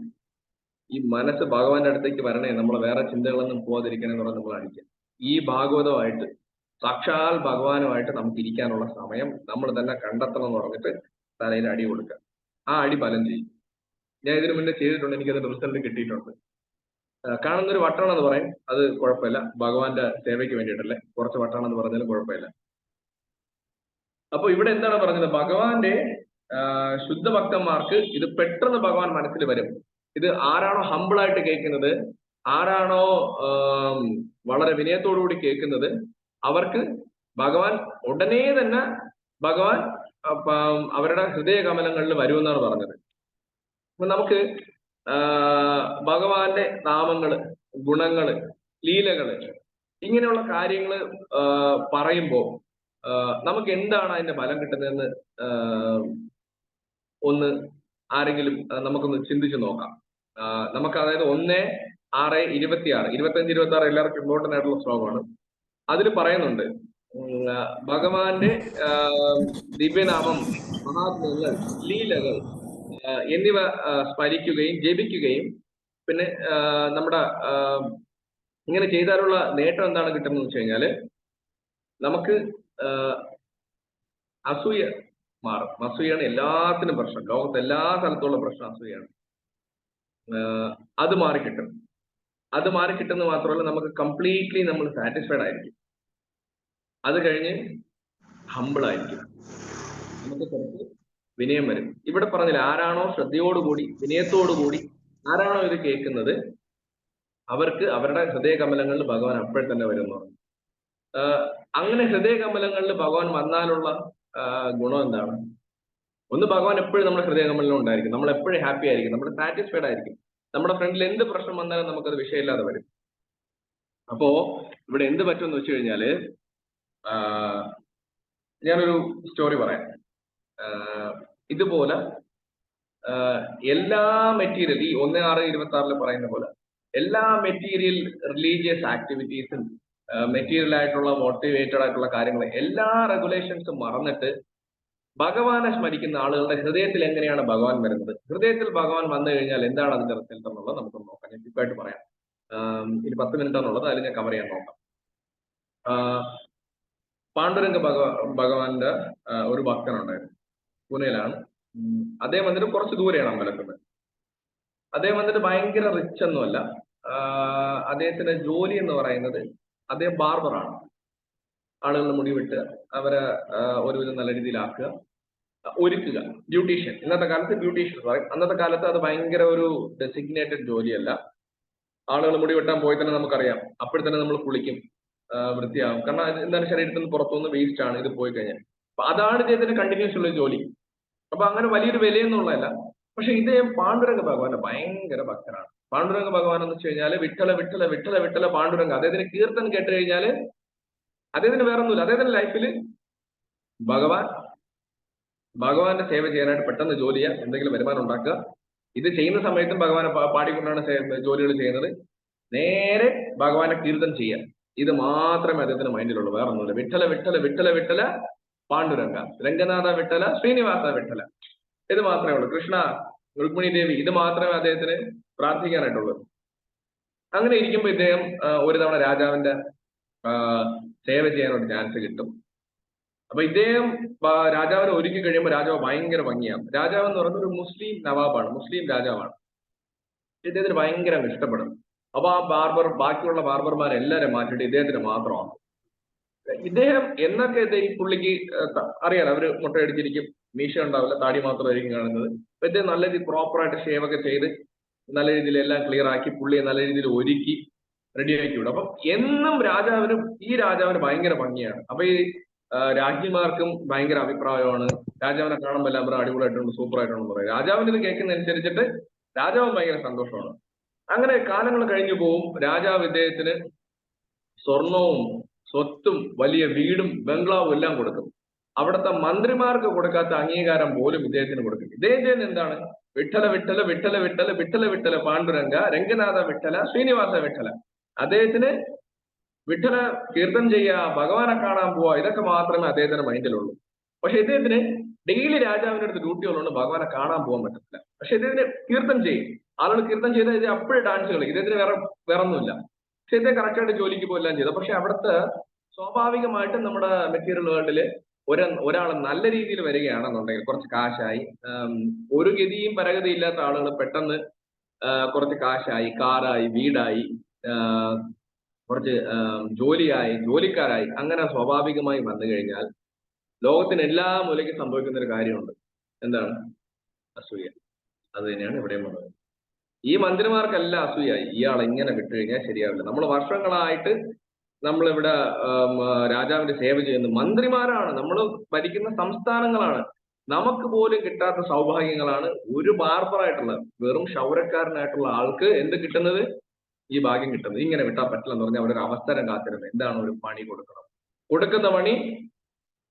ഈ മനസ്സ് ഭഗവാന്റെ അടുത്തേക്ക് വരണേ, നമ്മൾ വേറെ ചിന്തകളൊന്നും പോകാതിരിക്കണേ എന്ന് പറഞ്ഞ് നമ്മൾ അടിക്കുക. ഈ ഭാഗവതമായിട്ട് സാക്ഷാൽ ഭഗവാനുമായിട്ട് നമുക്ക് ഇരിക്കാനുള്ള സമയം നമ്മൾ തന്നെ കണ്ടെത്തണം എന്ന് പറഞ്ഞിട്ട് തലയിൽ അടി കൊടുക്കുക. ആ അടി ഫലം ചെയ്യും. ഞാൻ ഇതിനു മുന്നേ ചെയ്തിട്ടുണ്ട്, എനിക്കതിന്റെ റിസൾട്ട് കിട്ടിയിട്ടുണ്ട്. കാണുന്നൊരു വട്ടമാണെന്ന് പറയും, അത് കുഴപ്പമില്ല, ഭഗവാന്റെ സേവയ്ക്ക് വേണ്ടിയിട്ടല്ലേ, കുറച്ച് വട്ടമാണെന്ന് പറഞ്ഞാലും കുഴപ്പമില്ല. അപ്പൊ ഇവിടെ എന്താണ് പറഞ്ഞത്, ഭഗവാന്റെ ശുദ്ധഭക്തന്മാർക്ക് ഇത് പെട്ടെന്ന് ഭഗവാൻ മനസ്സിൽ വരും. ഇത് ആരാണോ ഹമ്പിളായിട്ട് കേൾക്കുന്നത്, ആരാണോ വളരെ വിനയത്തോടുകൂടി കേൾക്കുന്നത്, അവർക്ക് ഭഗവാൻ ഉടനെ തന്നെ ഭഗവാൻ അവരുടെ ഹൃദയകമലങ്ങളിൽ വരുമെന്നാണ് പറഞ്ഞത്. അപ്പൊ നമുക്ക് ഭഗവാന്റെ നാമങ്ങള്, ഗുണങ്ങള്, ലീലകള്, ഇങ്ങനെയുള്ള കാര്യങ്ങൾ പറയുമ്പോൾ നമുക്ക് എന്താണ് അതിന്റെ ഫലം കിട്ടുന്നതെന്ന് ഒന്ന് ആരെങ്കിലും നമുക്കൊന്ന് ചിന്തിച്ചു നോക്കാം. നമുക്ക് അതായത് 1:6:26, 25-26 എല്ലാവർക്കും ഇമ്പോർട്ടന്റ് ആയിട്ടുള്ള ശ്ലോകമാണ്. അതിൽ പറയുന്നുണ്ട്, ഭഗവാന്റെ ദിവ്യനാമം, മഹാത്മ്യങ്ങൾ, ലീലകൾ എന്നിവ സ്മരിക്കുകയും ജപിക്കുകയും പിന്നെ നമ്മുടെ ഇങ്ങനെ ചെയ്താലുള്ള നേട്ടം എന്താണ് കിട്ടുന്നത് വെച്ച് കഴിഞ്ഞാല്, നമുക്ക് അസൂയ മാറും. അസൂയാണ് എല്ലാത്തിനും പ്രശ്നം, ലോകത്ത് എല്ലാ സ്ഥലത്തുള്ള പ്രശ്നം അസൂയാണ്. അത് മാറിക്കിട്ടും. അത് മാറിക്കിട്ടുന്നത് മാത്രമല്ല, നമുക്ക് കംപ്ലീറ്റ്ലി നമ്മൾ സാറ്റിസ്ഫൈഡ് ആയിരിക്കും. അത് കഴിഞ്ഞ് ഹമ്പിൾ ആയിരിക്കും, നമുക്ക് കുറച്ച് വിനയം വരും. ഇവിടെ പറഞ്ഞില്ല, ആരാണോ ശ്രദ്ധയോടുകൂടി വിനയത്തോടുകൂടി ആരാണോ ഇത് കേൾക്കുന്നത്, അവർക്ക് അവരുടെ ഹൃദയകമലങ്ങളിൽ ഭഗവാൻ അപ്പോഴെ തന്നെ വരുന്നു. അങ്ങനെ ഹൃദയകമലങ്ങളിൽ ഭഗവാൻ വന്നാലുള്ള ഗുണം എന്താണ്? ഒന്ന്, ഭഗവാൻ എപ്പോഴും നമ്മുടെ ഹൃദയകമലിലും ഉണ്ടായിരിക്കും, നമ്മൾ എപ്പോഴും ഹാപ്പി ആയിരിക്കും, നമ്മൾ സാറ്റിസ്ഫൈഡ് ആയിരിക്കും. നമ്മുടെ ഫ്രണ്ടിൽ എന്ത് പ്രശ്നം വന്നാലും നമുക്കത് വിഷയമില്ലാതെ വരും. അപ്പോ ഇവിടെ എന്ത് പറ്റുമെന്ന് വെച്ച് കഴിഞ്ഞാല്, ഞാനൊരു സ്റ്റോറി പറയാം. ഇതുപോലെ എല്ലാ മെറ്റീരിയൽ ഈ 1/6/26 പറയുന്ന പോലെ എല്ലാ മെറ്റീരിയൽ റിലീജിയസ് ആക്ടിവിറ്റീസും മെറ്റീരിയൽ ആയിട്ടുള്ള മോട്ടിവേറ്റഡ് ആയിട്ടുള്ള കാര്യങ്ങൾ എല്ലാ റെഗുലേഷൻസും മറന്നിട്ട് ഭഗവാനെ സ്മരിക്കുന്ന ആളുകളുടെ ഹൃദയത്തിൽ എങ്ങനെയാണ് ഭഗവാൻ വരുന്നത്? ഹൃദയത്തിൽ ഭഗവാൻ വന്നു കഴിഞ്ഞാൽ എന്താണ് അതിന്റെ റിസൾട്ട് എന്നുള്ളത് നമുക്ക് നോക്കാം. ഞാൻ ക്വിക്കായിട്ട് പറയാം. ഇനി 10 മിനിറ്റ് ആണുള്ളത്, അതിൽ ഞാൻ കവർ ചെയ്യാൻ നോക്കാം. പാണ്ഡുരംഗ ഭഗവാന്റെ ഒരു ഭക്തനുണ്ടായിരുന്നു, പൂനെയിലാണ്. അദ്ദേഹം വന്നിട്ട് കുറച്ച് ദൂരെയാണ് അമ്പലത്തിൽ. അദ്ദേഹം വന്നിട്ട് ഭയങ്കര റിച്ച് ഒന്നുമല്ല. അദ്ദേഹത്തിന്റെ ജോലി എന്ന് പറയുന്നത് അദ്ദേഹം ബാർബറാണ്. ആളുകളുടെ മുടി വെട്ടുക, അവരെ ഒരുവിധം നല്ല രീതിയിലാക്കുക, ഒരുക്കുക, ബ്യൂട്ടീഷ്യൻ. ഇന്നത്തെ കാലത്ത് ബ്യൂട്ടീഷ്യൻ പറയും, അന്നത്തെ കാലത്ത് അത് ഭയങ്കര ഒരു ഡെസിഗ്നേറ്റഡ് ജോലിയല്ല. ആളുകൾ മുടി വെട്ടാൻ പോയി തന്നെ നമുക്കറിയാം, അപ്പോഴത്തന്നെ നമ്മൾ കുളിക്കും, വൃത്തിയാകും. കാരണം എന്താണ്, ശരീരത്തിൽ നിന്ന് പുറത്തുനിന്ന് വേസ്റ്റ് ആണ് ഇത് പോയി കഴിഞ്ഞാൽ. അപ്പൊ അതാണ് ഇദ്ദേഹത്തിന് കണ്ടിന്യൂസ് ഉള്ള ജോലി. അപ്പൊ അങ്ങനെ വലിയൊരു വിലയൊന്നുള്ളതല്ല. പക്ഷെ ഇദ്ദേഹം പാണ്ഡുരംഗ ഭഗവാന്റെ ഭയങ്കര ഭക്തനാണ്. പാണ്ഡുരംഗ ഭഗവാൻ എന്ന് വെച്ച് കഴിഞ്ഞാൽ വിട്ടല വിട്ടല വിട്ടല വിട്ടല പാണ്ഡുരംഗ. അദ്ദേഹത്തിന് കീർത്തനം കേട്ട് കഴിഞ്ഞാല് അദ്ദേഹത്തിന് വേറെ ഒന്നുമില്ല. അദ്ദേഹത്തിന്റെ ലൈഫിൽ ഭഗവാന്റെ സേവ ചെയ്യാനായിട്ട് പെട്ടെന്ന് ജോലി ചെയ്യുക, എന്തെങ്കിലും വരുമാനം ഉണ്ടാക്കുക. ഇത് ചെയ്യുന്ന സമയത്തും ഭഗവാനെ പാടിക്കൊണ്ടാണ് ജോലികൾ ചെയ്യുന്നത്. നേരെ ഭഗവാനെ കീർത്തനം ചെയ്യുക, ഇത് മാത്രമേ അദ്ദേഹത്തിന്റെ മൈൻഡിലുള്ളൂ, വേറെ ഒന്നുമില്ല. വിട്ടല വിട്ടല വിട്ടല വിട്ടല പാണ്ഡുരംഗ, രംഗനാഥ വിട്ടല, ശ്രീനിവാസ വിട്ടല, ഇത് മാത്രമേ ഉള്ളൂ. കൃഷ്ണ, രുക്മിണി ദേവി, ഇത് മാത്രമേ അദ്ദേഹത്തിന് പ്രാർത്ഥിക്കാനായിട്ടുള്ളൂ. അങ്ങനെ ഇരിക്കുമ്പോൾ ഇദ്ദേഹം ഒരു തവണ രാജാവിന്റെ സേവ ചെയ്യാനൊരു ചാൻസ് കിട്ടും. അപ്പൊ ഇദ്ദേഹം രാജാവിനെ ഒരുക്കി കഴിയുമ്പോൾ രാജാവ് ഭയങ്കര ഭംഗിയാണ്. രാജാവ് എന്ന് പറയുന്നത് ഒരു മുസ്ലിം നവാബാണ്, മുസ്ലിം രാജാവാണ്. ഇദ്ദേഹത്തിന് ഭയങ്കര ഇഷ്ടപ്പെടും. അപ്പൊ ആ ബാക്കിയുള്ള ബാർബർമാരെല്ലാരും മാറ്റിയിട്ട് ഇദ്ദേഹത്തിന് മാത്രമാണ്. ഇദ്ദേഹം എന്നൊക്കെ ഈ പുള്ളിക്ക് അറിയാലോ, അവര് മുട്ടയടിച്ചിരിക്കും, മീശ ഉണ്ടാവില്ല, താടി മാത്രമായിരിക്കും കാണുന്നത്. അപ്പൊ ഇദ്ദേഹം നല്ല രീതിയിൽ പ്രോപ്പറായിട്ട് ഷേവ് ഒക്കെ ചെയ്ത് നല്ല രീതിയിൽ എല്ലാം ക്ലിയർ ആക്കി പുള്ളിയെ നല്ല രീതിയിൽ ഒരുക്കി റെഡിയാക്കി വിടും. അപ്പൊ എന്നും ഈ രാജാവിന് ഭയങ്കര ഭംഗിയാണ്. അപ്പൊ ഈ രാജ്ഞിമാർക്കും ഭയങ്കര അഭിപ്രായമാണ്. രാജാവിനെ കാണുമ്പോൾ എല്ലാം അടിപൊളിയായിട്ടുണ്ട്, സൂപ്പർ ആയിട്ടുണ്ട് പറയും. രാജാവിന് ഇത് കേൾക്കുന്നതനുസരിച്ചിട്ട് രാജാവും ഭയങ്കര സന്തോഷമാണ്. അങ്ങനെ കാലങ്ങൾ കഴിഞ്ഞു പോവും. രാജാവ് ഇദ്ദേഹത്തിന് സ്വർണവും സ്വത്തും വലിയ വീടും ബംഗ്ലാവും എല്ലാം കൊടുക്കും. അവിടുത്തെ മന്ത്രിമാർക്ക് കൊടുക്കാത്ത അംഗീകാരം പോലും ഇദ്ദേഹത്തിന് കൊടുക്കും. ഇദ്ദേഹം ചെയ്യുന്ന എന്താണ്? വിട്ടല വിട്ടല വിട്ടല വിട്ടല വിട്ടല വിട്ടല പാണ്ഡുരംഗ, രംഗനാഥ വിട്ടല, ശ്രീനിവാസ വിട്ടല. അദ്ദേഹത്തിന് വിട്ടല കീർത്തനം ചെയ്യുക, ഭഗവാനെ കാണാൻ പോവുക, ഇതൊക്കെ മാത്രമേ അദ്ദേഹത്തിന്റെ മൈൻഡിലുള്ളൂ. പക്ഷെ ഇദ്ദേഹത്തിന് ഡെയിലി രാജാവിന്റെ അടുത്ത് ഡ്യൂട്ടി ഉള്ളതുകൊണ്ട് ഭഗവാനെ കാണാൻ പോകാൻ പറ്റത്തില്ല. പക്ഷെ ഇദ്ദേഹത്തിന് കീർത്തനം ചെയ്യും. ആളുകൾ കീർത്തനം ചെയ്ത് ഇത് അപ്പോഴും ഡാൻസ് കളി. ഇദ്ദേഹത്തിന് വേറെ ഒന്നുമില്ല. പക്ഷെ ഇദ്ദേഹം കറക്റ്റായിട്ട് ജോലിക്ക് പോയെല്ലാം ചെയ്തു. പക്ഷെ അവിടുത്തെ സ്വാഭാവികമായിട്ടും നമ്മുടെ മെറ്റീരിയൽ വേൾഡിൽ ഒരാൾ നല്ല രീതിയിൽ വരികയാണെന്നുണ്ടെങ്കിൽ, കുറച്ച് കാശായി, ഒരു ഗതിയും പരഗതി ഇല്ലാത്ത ആളുകൾ പെട്ടെന്ന് കുറച്ച് കാശായി, കാറായി, വീടായി, കുറച്ച് ജോലിക്കാരായി, അങ്ങനെ സ്വാഭാവികമായി വന്നു കഴിഞ്ഞാൽ ലോകത്തിന് എല്ലാ മൂലയ്ക്കും സംഭവിക്കുന്ന ഒരു കാര്യമുണ്ട്. എന്താണ്? അസൂയ. അത് തന്നെയാണ് ഇവിടെയും വന്നത്. ഈ മന്ത്രിമാർക്കെല്ലാം അസൂയായി, ഇയാൾ ഇങ്ങനെ വിട്ടുകഴിഞ്ഞാൽ ശരിയാവില്ല. നമ്മൾ വർഷങ്ങളായിട്ട് നമ്മളിവിടെ രാജാവിന്റെ സേവ ചെയ്യുന്ന മന്ത്രിമാരാണ്, നമ്മൾ ഭരിക്കുന്ന സംസ്ഥാനങ്ങളാണ്. നമുക്ക് പോലും കിട്ടാത്ത സൗഭാഗ്യങ്ങളാണ് ഒരു ബാർബറായിട്ടുള്ള, വെറും ക്ഷൗരക്കാരനായിട്ടുള്ള ആൾക്ക് എന്ത് കിട്ടുന്നത്? ഈ ഭാഗ്യം കിട്ടുന്നത്. ഇങ്ങനെ വിട്ടാൽ പറ്റില്ല എന്ന് പറഞ്ഞാൽ അവരൊരു അവസരം കാത്തിരുന്നത്. എന്താണ്? ഒരു പണി കൊടുക്കണം. കൊടുക്കുന്ന പണി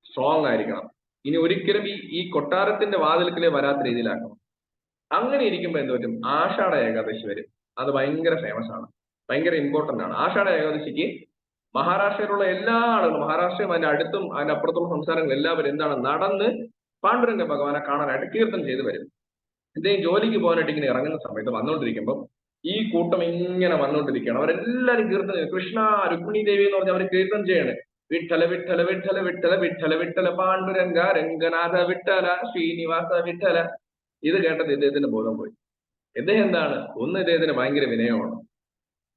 സ്ട്രോങ് ആയിരിക്കണം. ഇനി ഒരിക്കലും ഈ കൊട്ടാരത്തിന്റെ വാതിൽക്കലേ വരാത്ത രീതിയിലാക്കണം. അങ്ങനെ ഇരിക്കുമ്പോൾ എന്ത് പറ്റും? ആഷാഢ ഏകാദശി വരും. അത് ഭയങ്കര ഫേമസ് ആണ്, ഭയങ്കര ഇമ്പോർട്ടന്റ് ആണ്. ആഷാഢ ഏകാദശിക്ക് മഹാരാഷ്ട്രയിലുള്ള എല്ലാ ആളുകളും, മഹാരാഷ്ട്രയും അതിന്റെ അടുത്തും അതിന്റെ അപ്പുറത്തുള്ള സംസ്ഥാനങ്ങൾ എല്ലാവരും എന്താണ്, നടന്ന് പാണ്ഡുരംഗ ഭഗവാനെ കാണാനായിട്ട് കീർത്തനം ചെയ്ത് വരും. ഇദ്ദേഹം ജോലിക്ക് പോകാനായിട്ട് ഇങ്ങനെ ഇറങ്ങുന്ന സമയത്ത് വന്നുകൊണ്ടിരിക്കുമ്പോൾ ഈ കൂട്ടം ഇങ്ങനെ വന്നുകൊണ്ടിരിക്കുകയാണ്. അവരെല്ലാരും കീർത്തനം ചെയ്യും. കൃഷ്ണ, രുക്മിണി ദേവി എന്ന് പറഞ്ഞാൽ അവർ കീർത്തനം ചെയ്യാണ്. വിട്ടല വിട്ടല വിട്ടല വിട്ടല വിട്ടല വിട്ടല പാണ്ഡുരംഗ, രംഗനാഥ വിട്ടല, ശ്രീനിവാസ വിട്ടല. ഇത് കേട്ടത് ഇദ്ദേഹത്തിന്റെ ബോധം പോയി. ഇദ്ദേഹം എന്താണ്? ഒന്ന്, ഇദ്ദേഹത്തിന് ഭയങ്കര വിനയമാണ്.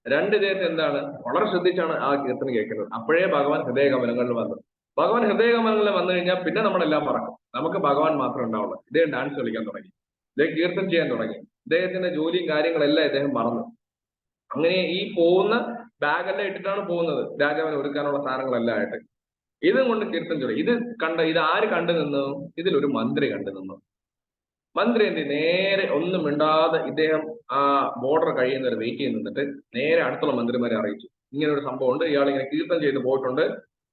രണ്ട്, ഇദ്ദേഹത്തിന് എന്താണ്? വളരെ ശ്രദ്ധിച്ചാണ് ആ കീർത്തനം കേൾക്കുന്നത്. അപ്പോഴേ ഭഗവാൻ ഹൃദയകമലങ്ങളിൽ വന്നു. ഭഗവാൻ ഹൃദയകമലങ്ങളിൽ വന്നു കഴിഞ്ഞാൽ പിന്നെ നമ്മളെല്ലാം മറക്കും. നമുക്ക് ഭഗവാൻ മാത്രമേ ഉണ്ടാവുള്ളൂ. ഇദ്ദേഹം ഡാൻസ് കളിക്കാൻ തുടങ്ങി, ഇദ്ദേഹം കീർത്തനം ചെയ്യാൻ തുടങ്ങി. ഇദ്ദേഹത്തിന്റെ ജോലിയും കാര്യങ്ങളെല്ലാം ഇദ്ദേഹം മറന്നു. അങ്ങനെ ഈ പോകുന്ന ബാഗെല്ലാം ഇട്ടിട്ടാണ് പോകുന്നത്, രാജാവിനെ ഒരുക്കാനുള്ള സാധനങ്ങളെല്ലാം ആയിട്ട്. ഇതും കൊണ്ട് കീർത്തനം തുടങ്ങി. ഇത് ആര് കണ്ടു നിന്നു? ഇതിലൊരു മന്ത്രി കണ്ടു നിന്നു. മന്ത്രി എന്ത്? നേരെ ഒന്നും മിണ്ടാതെ ഇദ്ദേഹം ആ ബോർഡർ കഴിയുന്നവരെ വെയിറ്റ് ചെയ്ത് നിന്നിട്ട് നേരെ അടുത്തുള്ള മന്ത്രിമാരെ അറിയിച്ചു, ഇങ്ങനെ ഒരു സംഭവം ഉണ്ട്, ഇയാൾ ഇങ്ങനെ കീർത്തനം ചെയ്ത് പോയിട്ടുണ്ട്,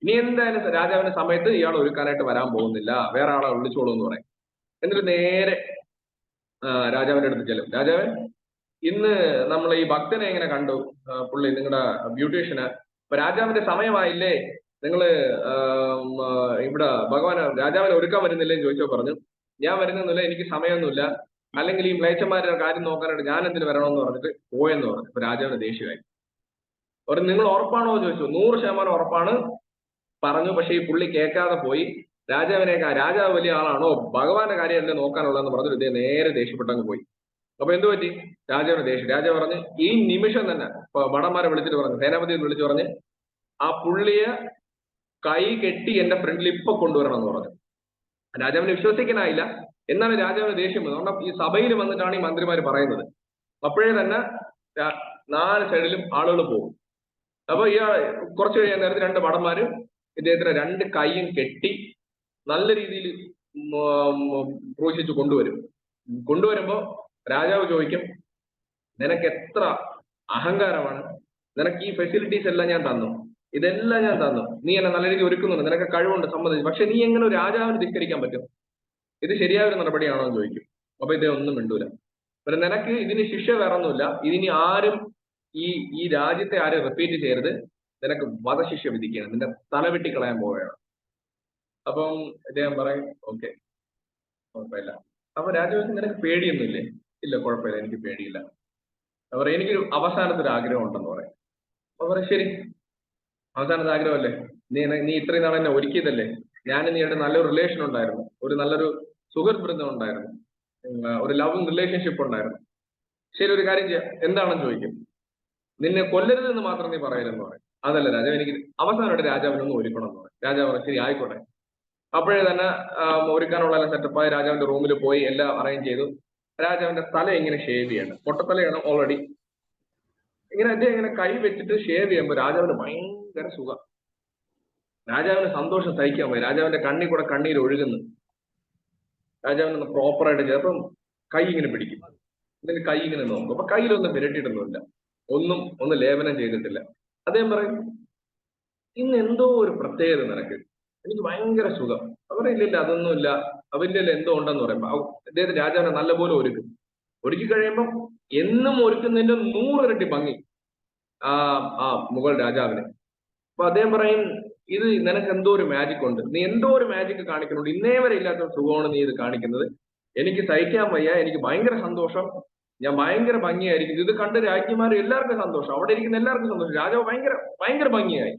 ഇനി എന്തായാലും രാജാവിന്റെ സമയത്ത് ഇയാൾ ഒരുക്കാനായിട്ട് വരാൻ പോകുന്നില്ല, വേറെ ആളെ വിളിച്ചോളൂ എന്ന് പറയും. എന്നിട്ട് നേരെ രാജാവിന്റെ അടുത്ത് ചെല്ലും. രാജാവേ, ഇന്ന് നമ്മൾ ഈ ഭക്തനെ എങ്ങനെ കണ്ടു? പുള്ളി നിങ്ങളുടെ ബ്യൂട്ടീഷ്യന്. അപ്പൊ രാജാവിന്റെ സമയമായില്ലേ, നിങ്ങള് ഇവിടെ രാജാവിനെ ഒരുക്കാൻ വരുന്നില്ലേന്ന് ചോദിച്ചോ പറഞ്ഞു, ഞാൻ വരുന്നൊന്നുമില്ല, എനിക്ക് സമയമൊന്നുമില്ല, അല്ലെങ്കിൽ ഈ മ്ലേച്ഛന്മാരുടെ കാര്യം നോക്കാനായിട്ട് ഞാൻ എന്തിനു വരണമെന്ന് പറഞ്ഞിട്ട് പോയെന്ന് പറഞ്ഞു. ഇപ്പൊ രാജാവിന് ദേഷ്യമായി. പറഞ്ഞു, നിങ്ങൾ ഉറപ്പാണോ എന്ന് ചോദിച്ചു. 100% ഉറപ്പാണ് പറഞ്ഞു. പക്ഷെ ഈ പുള്ളി കേൾക്കാതെ പോയി. രാജാവ് വലിയ ആളാണോ, ഭഗവാന്റെ കാര്യം എന്നെ നോക്കാനുള്ളതെന്ന് പറഞ്ഞിട്ട് ഇതേ നേരെ ദേഷ്യപ്പെട്ടങ്ങ് പോയി. അപ്പൊ എന്ത് പറ്റി? രാജാവിന് ദേഷ്യം. രാജാവ് പറഞ്ഞ് ഈ നിമിഷം തന്നെ ഭടന്മാരെ വിളിച്ചിട്ട് പറഞ്ഞു, സേനാപതിയെ വിളിച്ചു പറഞ്ഞ് ആ പുള്ളിയെ കൈ കെട്ടി എന്റെ ഫ്രണ്ടിൽ ഇപ്പൊ കൊണ്ടുവരണം എന്ന് പറഞ്ഞു. രാജാവിനെ വിശ്വസിക്കാനായില്ല. എന്നാണ് രാജാവിന് ദേഷ്യം വന്നത്. കാരണം ഈ സഭയിൽ വന്നിട്ടാണ് ഈ മന്ത്രിമാർ പറയുന്നത്. അപ്പോഴേ തന്നെ 4 സൈഡിലും ആളുകൾ പോകും. അപ്പൊ കുറച്ച് കഴിയാൻ നേരത്തെ 2 ഭടന്മാര് ഇദ്ദേഹത്തിന് 2 കൈയും കെട്ടി നല്ല രീതിയിൽ ക്രൂശിച്ച് കൊണ്ടുവരുമ്പോ രാജാവ് ചോദിക്കും, നിനക്ക് എത്ര അഹങ്കാരമാണ്, നിനക്ക് ഈ ഫെസിലിറ്റീസ് എല്ലാം ഞാൻ തന്നു, ഇതെല്ലാം ഞാൻ തന്നു, നീ എന്നെ നല്ല രീതിയിൽ ഒരുക്കുന്നുണ്ട്, നിനക്ക് കഴിവുണ്ട്, സമ്മതിച്ചു, പക്ഷെ നീ എങ്ങനെ ഒരു രാജാവിന് ധിക്കരിക്കാൻ പറ്റും? ഇത് ശരിയായ ഒരു നടപടിയാണോ എന്ന് ചോദിക്കും. അപ്പൊ ഇദ്ദേഹം ഒന്നും മിണ്ടൂല. പിന്നെ നിനക്ക് ഇതിന് ശിക്ഷ വേറൊന്നുമില്ല, ഇതിനി ആരും ഈ രാജ്യത്തെ ആരും റിപ്പീറ്റ് ചെയ്യരുത്, നിനക്ക് വധശിക്ഷ വിധിക്കുകയാണ്, നിന്റെ തല വെട്ടിക്കളയാൻ പോവുകയാണ്. അപ്പം ഇദ്ദേഹം പറയും ഓക്കെ, കുഴപ്പമില്ല. അപ്പൊ രാജാവ്, നിനക്ക് പേടിയൊന്നുമില്ലേ? ഇല്ല, കുഴപ്പമില്ല, എനിക്ക് പേടിയില്ല. അവർ എനിക്കൊരു അവസാനത്തൊരു ആഗ്രഹം ഉണ്ടെന്ന് പറയും. അപ്പൊ പറയും ശരി, അവസാനത്തെ ആഗ്രഹമല്ലേ, നീ ഇത്രയും നാളെ എന്നെ ഒരുക്കിയതല്ലേ, ഞാൻ നീയായിട്ട് നല്ലൊരു റിലേഷൻ ഉണ്ടായിരുന്നു, ഒരു നല്ലൊരു സുഹൃത്ത് ബന്ധം ഉണ്ടായിരുന്നു, ഒരു ലവിങ് റിലേഷൻഷിപ്പ് ഉണ്ടായിരുന്നു. ശരി, ഒരു കാര്യം ചെയ്യാം, എന്താണെന്ന് ചോദിക്കും. നിന്നെ കൊല്ലരുതെന്ന് മാത്രം നീ പറയലെന്ന് പറയും. അതല്ല രാജാവ്, എനിക്ക് അവസാനമായിട്ട് രാജാവിനൊന്ന് ഒരുക്കണം എന്ന് പറയും. രാജാവ് പറയും ശരി, ആയിക്കോട്ടെ. അപ്പോഴേ തന്നെ ഒരുക്കാനുള്ള എല്ലാം സെറ്റപ്പായി രാജാവിന്റെ റൂമിൽ പോയി എല്ലാം അറേഞ്ച് ചെയ്തു. രാജാവിന്റെ തല ഇങ്ങനെ ഷേവ് ചെയ്യണം, പൊട്ടത്തലയാണ് ഓൾറെഡി. ഇങ്ങനെ കൈ വെച്ചിട്ട് ഷേവ് ചെയ്യുമ്പോൾ രാജാവിന് ഭയങ്കര സുഖം. രാജാവിന് സന്തോഷം സഹിക്കാൻ പോയി. രാജാവിന്റെ കണ്ണിൽ കൂടെ കണ്ണീര് ഒഴുകുന്നു. രാജാവിന് പ്രോപ്പറായിട്ട് ചിലപ്പം കൈ ഇങ്ങനെ പിടിക്കും, എന്നിട്ട് കൈ ഇങ്ങനെ നോക്കും. അപ്പൊ കയ്യിലൊന്നും പുരട്ടിയിട്ടൊന്നുമില്ല, ഒന്നും ലേപനം ചെയ്തിട്ടില്ല. അദ്ദേഹം പറയും, ഇന്ന് എന്തോ ഒരു പ്രത്യേകത നിനക്ക്, എനിക്ക് ഭയങ്കര സുഖം. അവരില്ല, അതൊന്നുമില്ല, അവരില്ല, എന്തോ ഉണ്ടെന്ന് പറയുമ്പോ അദ്ദേഹത്തിന് രാജാവിനെ നല്ലപോലെ ഒരുക്കി കഴിയുമ്പം എന്നും ഒരുക്കുന്നതിന്റെ 100 ഇരട്ടി ഭംഗി ആ മുഗൾ രാജാവിന്. അപ്പൊ അദ്ദേഹം പറയും, ഇത് നിനക്ക് എന്തോ ഒരു മാജിക് ഉണ്ട്, നീ എന്തോ ഒരു മാജിക് കാണിക്കുന്നുണ്ട്, ഇന്നേ വരെ ഇല്ലാത്ത സുഖമാണ് നീ ഇത് കാണിക്കുന്നത്, എനിക്ക് സഹിക്കാൻ വയ്യ, എനിക്ക് ഭയങ്കര സന്തോഷം, ഞാൻ ഭയങ്കര ഭംഗിയായിരിക്കും, ഇത് കണ്ട് രാജ്ഞിമാർ എല്ലാവർക്കും സന്തോഷം, അവിടെ ഇരിക്കുന്ന എല്ലാവർക്കും സന്തോഷം, രാജാവ് ഭയങ്കര ഭംഗിയായി.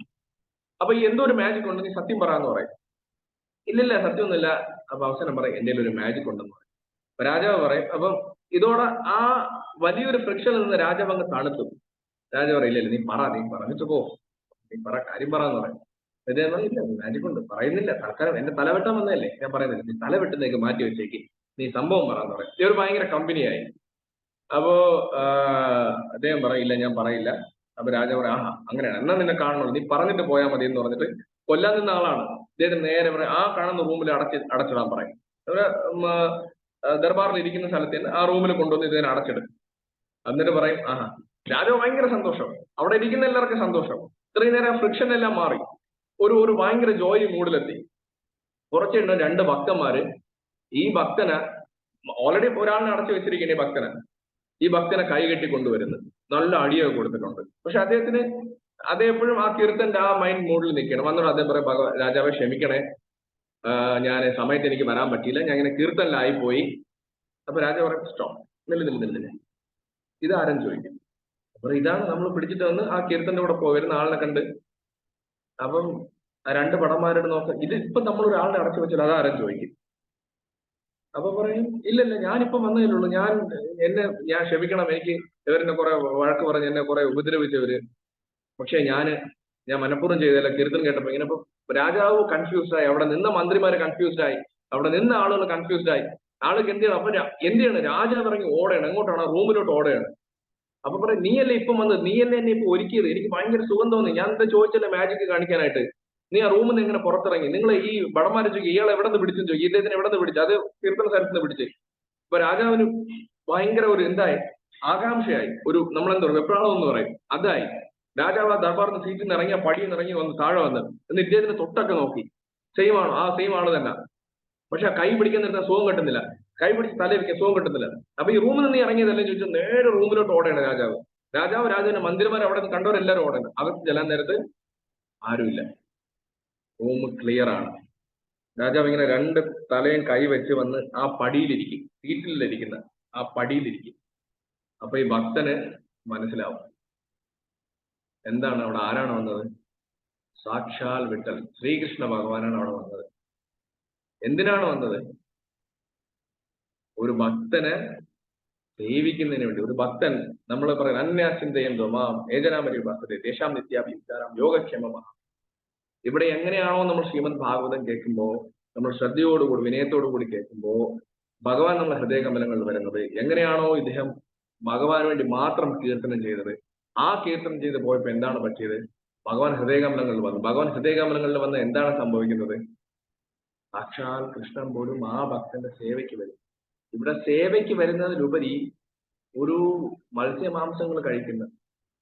അപ്പൊ ഈ എന്തോ ഒരു മാജിക് ഉണ്ട്, നീ സത്യം പറയാന്ന് പറയും. ഇല്ലില്ല, സത്യമൊന്നുമില്ല. അപ്പൊ അവസാനം പറയും, എന്റെ ഒരു മാജിക് ഉണ്ടെന്ന് പറയും. അപ്പൊ രാജാവ് പറയും. അപ്പം ഇതോടെ ആ വലിയൊരു ഫ്രിക്ഷനിൽ നിന്ന് രാജാവ് അങ്ങ് തണുത്തു. രാജാവ് പറയില്ല, നീ പറഞ്ഞിട്ട് പോ, നീ കാര്യം പറയാന്ന് പറയും. ഇദ്ദേഹം പറയില്ല, മാജിക് ഉണ്ട്, പറയുന്നില്ല, തൽക്കാലം എന്റെ തല വെട്ടാൻ വന്നതല്ലേ, ഞാൻ പറയുന്നില്ല, നീ തല വെട്ടുന്നേക്ക് മാറ്റി വെച്ചേക്ക്, നീ സംഭവം പറയാന്ന് പറയും. ഇവർ ഭയങ്കര കമ്പനിയായി. അപ്പോ അദ്ദേഹം പറയില്ല, ഞാൻ പറയില്ല. അപ്പൊ രാജാവ് പറയാം, ആഹാ അങ്ങനെയാണ്, എന്നാ നിന്നെ കാണണമല്ലോ, നീ പറഞ്ഞിട്ട് പോയാൽ മതി എന്ന് പറഞ്ഞിട്ട് കൊല്ലാൻ നിന്ന ആളാണ്. ഇദ്ദേഹത്തിന് നേരെ പറയാം, ആ കാണുന്ന റൂമിൽ അടച്ചിടാൻ പറയും. ദർബാറിൽ ഇരിക്കുന്ന സ്ഥലത്ത് ആ റൂമിൽ കൊണ്ടുവന്ന് ഇതിനെ അടച്ചിടും. എന്നിട്ട് പറയും, ആഹാ, രാജാവ് ഭയങ്കര സന്തോഷം, അവിടെ ഇരിക്കുന്ന എല്ലാവർക്കും സന്തോഷം, ഇത്രയും നേരം ഫ്രിക്ഷൻ എല്ലാം മാറി, ഒരു ഭയങ്കര ജോയ് മൂഡിലെത്തി. കുറച്ചുണ്ട് 2 ഭക്തന്മാര് ഈ ഭക്തനെ ഓൾറെഡി ഒരാളിനെ അടച്ചു വെച്ചിരിക്കുന്ന ഈ ഭക്തനെ കൈ കെട്ടി കൊണ്ടുവരുന്നു, നല്ല അടിയൊക്കെ കൊടുത്തിട്ടുണ്ട്. പക്ഷെ അദ്ദേഹത്തിന് എപ്പോഴും ആ കീർത്തന്റെ ആ മൈൻഡ് മൂഡിൽ നിൽക്കണം. വന്നോട് അദ്ദേഹം പറയും, രാജാവെ ക്ഷമിക്കണേ, ഞാൻ സമയത്ത് എനിക്ക് വരാൻ പറ്റിയില്ല, ഞാൻ ഇങ്ങനെ കീർത്തനിലായി പോയി. അപ്പൊ രാജാവ് പറയും, സ്റ്റോപ്പ്, നില്ല്, ഇതാരും ചോദിക്കും. അപ്പൊ ഇതാണ് നമ്മൾ പിടിച്ചിട്ട് വന്ന് ആ കീർത്തന്റെ കൂടെ വരുന്ന ആളിനെ കണ്ട്. അപ്പം 2 ഭടന്മാരോട് നോക്കാം, ഇത് ഇപ്പൊ നമ്മൾ ഒരാളിനെ അടച്ചു വെച്ചാൽ അതാരും ചോദിക്കും. അപ്പൊ പറയും, ഇല്ലല്ല, ഞാനിപ്പം വന്നതിലുള്ളൂ, ഞാൻ ക്ഷമിക്കണം, എനിക്ക് ഇവരെന്നെ കുറെ വഴക്ക് പറഞ്ഞ് എന്നെ കുറെ ഉപദ്രവിച്ചവര്, പക്ഷെ ഞാൻ മനഃപൂർവ്വം ചെയ്തല്ല, കീർത്തനം കേട്ടപ്പോ ഇങ്ങനെ. ഇപ്പൊ രാജാവ് കൺഫ്യൂസ്ഡ് ആയി, അവിടെ നിന്ന മന്ത്രിമാര് കൺഫ്യൂസ്ഡ് ആയി, അവിടെ നിന്ന ആളുകൾ കൺഫ്യൂസ്ഡ് ആയി. ആൾക്ക് എന്ത് ചെയ്യണം? അപ്പൊ എന്ത് ചെയ്യണം? രാജാവ് ഇറങ്ങി ഓടയാണ്. എങ്ങോട്ടാണ്? റൂമിലോട്ട് ഓടയാണ്. അപ്പൊ പറയും, നീയല്ലേ ഇപ്പം വന്നത്, നീയല്ലേ എന്നെ ഇപ്പൊ ഒരുക്കിയത്, എനിക്ക് ഭയങ്കര സുഖം തോന്നി, ഞാൻ എന്താ ചോദിച്ചല്ലേ മാജിക് കാണിക്കാനായിട്ട്, നീ ആ റൂമിൽ നിന്ന് എങ്ങനെ പുറത്തിറങ്ങി? നിങ്ങൾ ഈ ഭടന്മാരെ ചോദിക്കും, ഇയാൾ എവിടെ നിന്ന് പിടിച്ചെന്ന് ചോദിക്കും, ഇദ്ദേഹത്തിന് എവിടെ നിന്ന് പിടിച്ചു? അത് കീർത്തന സ്ഥലത്ത് നിന്ന് പിടിച്ച്. ഇപ്പൊ രാജാവിന് ഭയങ്കര ഒരു എന്തായി, ആകാംക്ഷയായി, ഒരു നമ്മളെന്താ വെപ്രാളം എന്ന് പറയും, അതായി. രാജാവ് ആ ദർബാറിന് സീറ്റിൽ നിന്ന് ഇറങ്ങിയ പടിയിൽ നിന്ന് ഇറങ്ങി വന്ന് താഴെ വന്ന് എന്നിട്ട് ഇദ്ദേഹത്തിന് തൊട്ടൊക്കെ നോക്കി, സെയിം ആണോ? ആ സെയിം ആള് തന്നെ. പക്ഷെ ആ കൈ പിടിക്കാൻ നേരത്തെ സുഖം കിട്ടുന്നില്ല, കൈ പിടിച്ച് തല വെക്കാൻ സുഖം കിട്ടുന്നില്ല. അപ്പൊ ഈ റൂമിൽ നിന്ന് ഇറങ്ങിയതല്ലേ ചോദിച്ചു, നേരെ റൂമിലോട്ട് ഓടേണ്ട രാജാവിന്റെ മന്ത്രിമാർ അവിടെ നിന്ന് കണ്ടവരെല്ലാവരും ഓടേണ്ട. അകത്ത് ചെല്ലാൻ നേരത്ത് ആരുമില്ല, റൂം ക്ലിയർ ആണ്. രാജാവ് ഇങ്ങനെ രണ്ട് തലയും കൈ വെച്ച് വന്ന് ആ പടിയിലിരിക്കും, സീറ്റിലിരിക്കുന്ന ആ പടിയിലിരിക്കും. അപ്പൊ ഈ ഭക്തന് മനസ്സിലാവും എന്താണ് അവിടെ, ആരാണ് വന്നത്? സാക്ഷാൽ വിട്ടൽ ശ്രീകൃഷ്ണ ഭഗവാനാണ് അവിടെ വന്നത്. എന്തിനാണ് വന്നത്? ഒരു ഭക്തനെ സേവിക്കുന്നതിന് വേണ്ടി. ഒരു ഭക്തൻ, നമ്മൾ പറയുന്നത് അന്യാസിന്തയം മാം ഏജനാമരി ഭക്തരെ ദേശാം നിത്യാഭിചാരം യോഗക്ഷേമമാണ്. ഇവിടെ എങ്ങനെയാണോ നമ്മൾ ശ്രീമദ് ഭാഗവതം കേൾക്കുമ്പോൾ, നമ്മൾ ശ്രദ്ധയോടുകൂടി വിനയത്തോടുകൂടി കേൾക്കുമ്പോൾ ഭഗവാൻ നമ്മുടെ ഹൃദയകമലങ്ങളിൽ വരുന്നത്, എങ്ങനെയാണോ ഇദ്ദേഹം ഭഗവാന് വേണ്ടി മാത്രം കീർത്തനം ചെയ്തത്, ആ കീർത്തനം ചെയ്ത് പോയപ്പോൾ എന്താണ് പറ്റിയത്? ഭഗവാൻ ഹൃദയകമലങ്ങളിൽ വന്നു. ഭഗവാൻ ഹൃദയകമലങ്ങളിൽ വന്ന് എന്താണ് സംഭവിക്കുന്നത്? സാക്ഷാൽ കൃഷ്ണൻ പോലും ആ ഭക്തന്റെ സേവയ്ക്ക് വരും. ഇവിടെ സേവയ്ക്ക് വരുന്നതിലുപരി ഒരു മത്സ്യമാംസങ്ങൾ കഴിക്കുന്ന,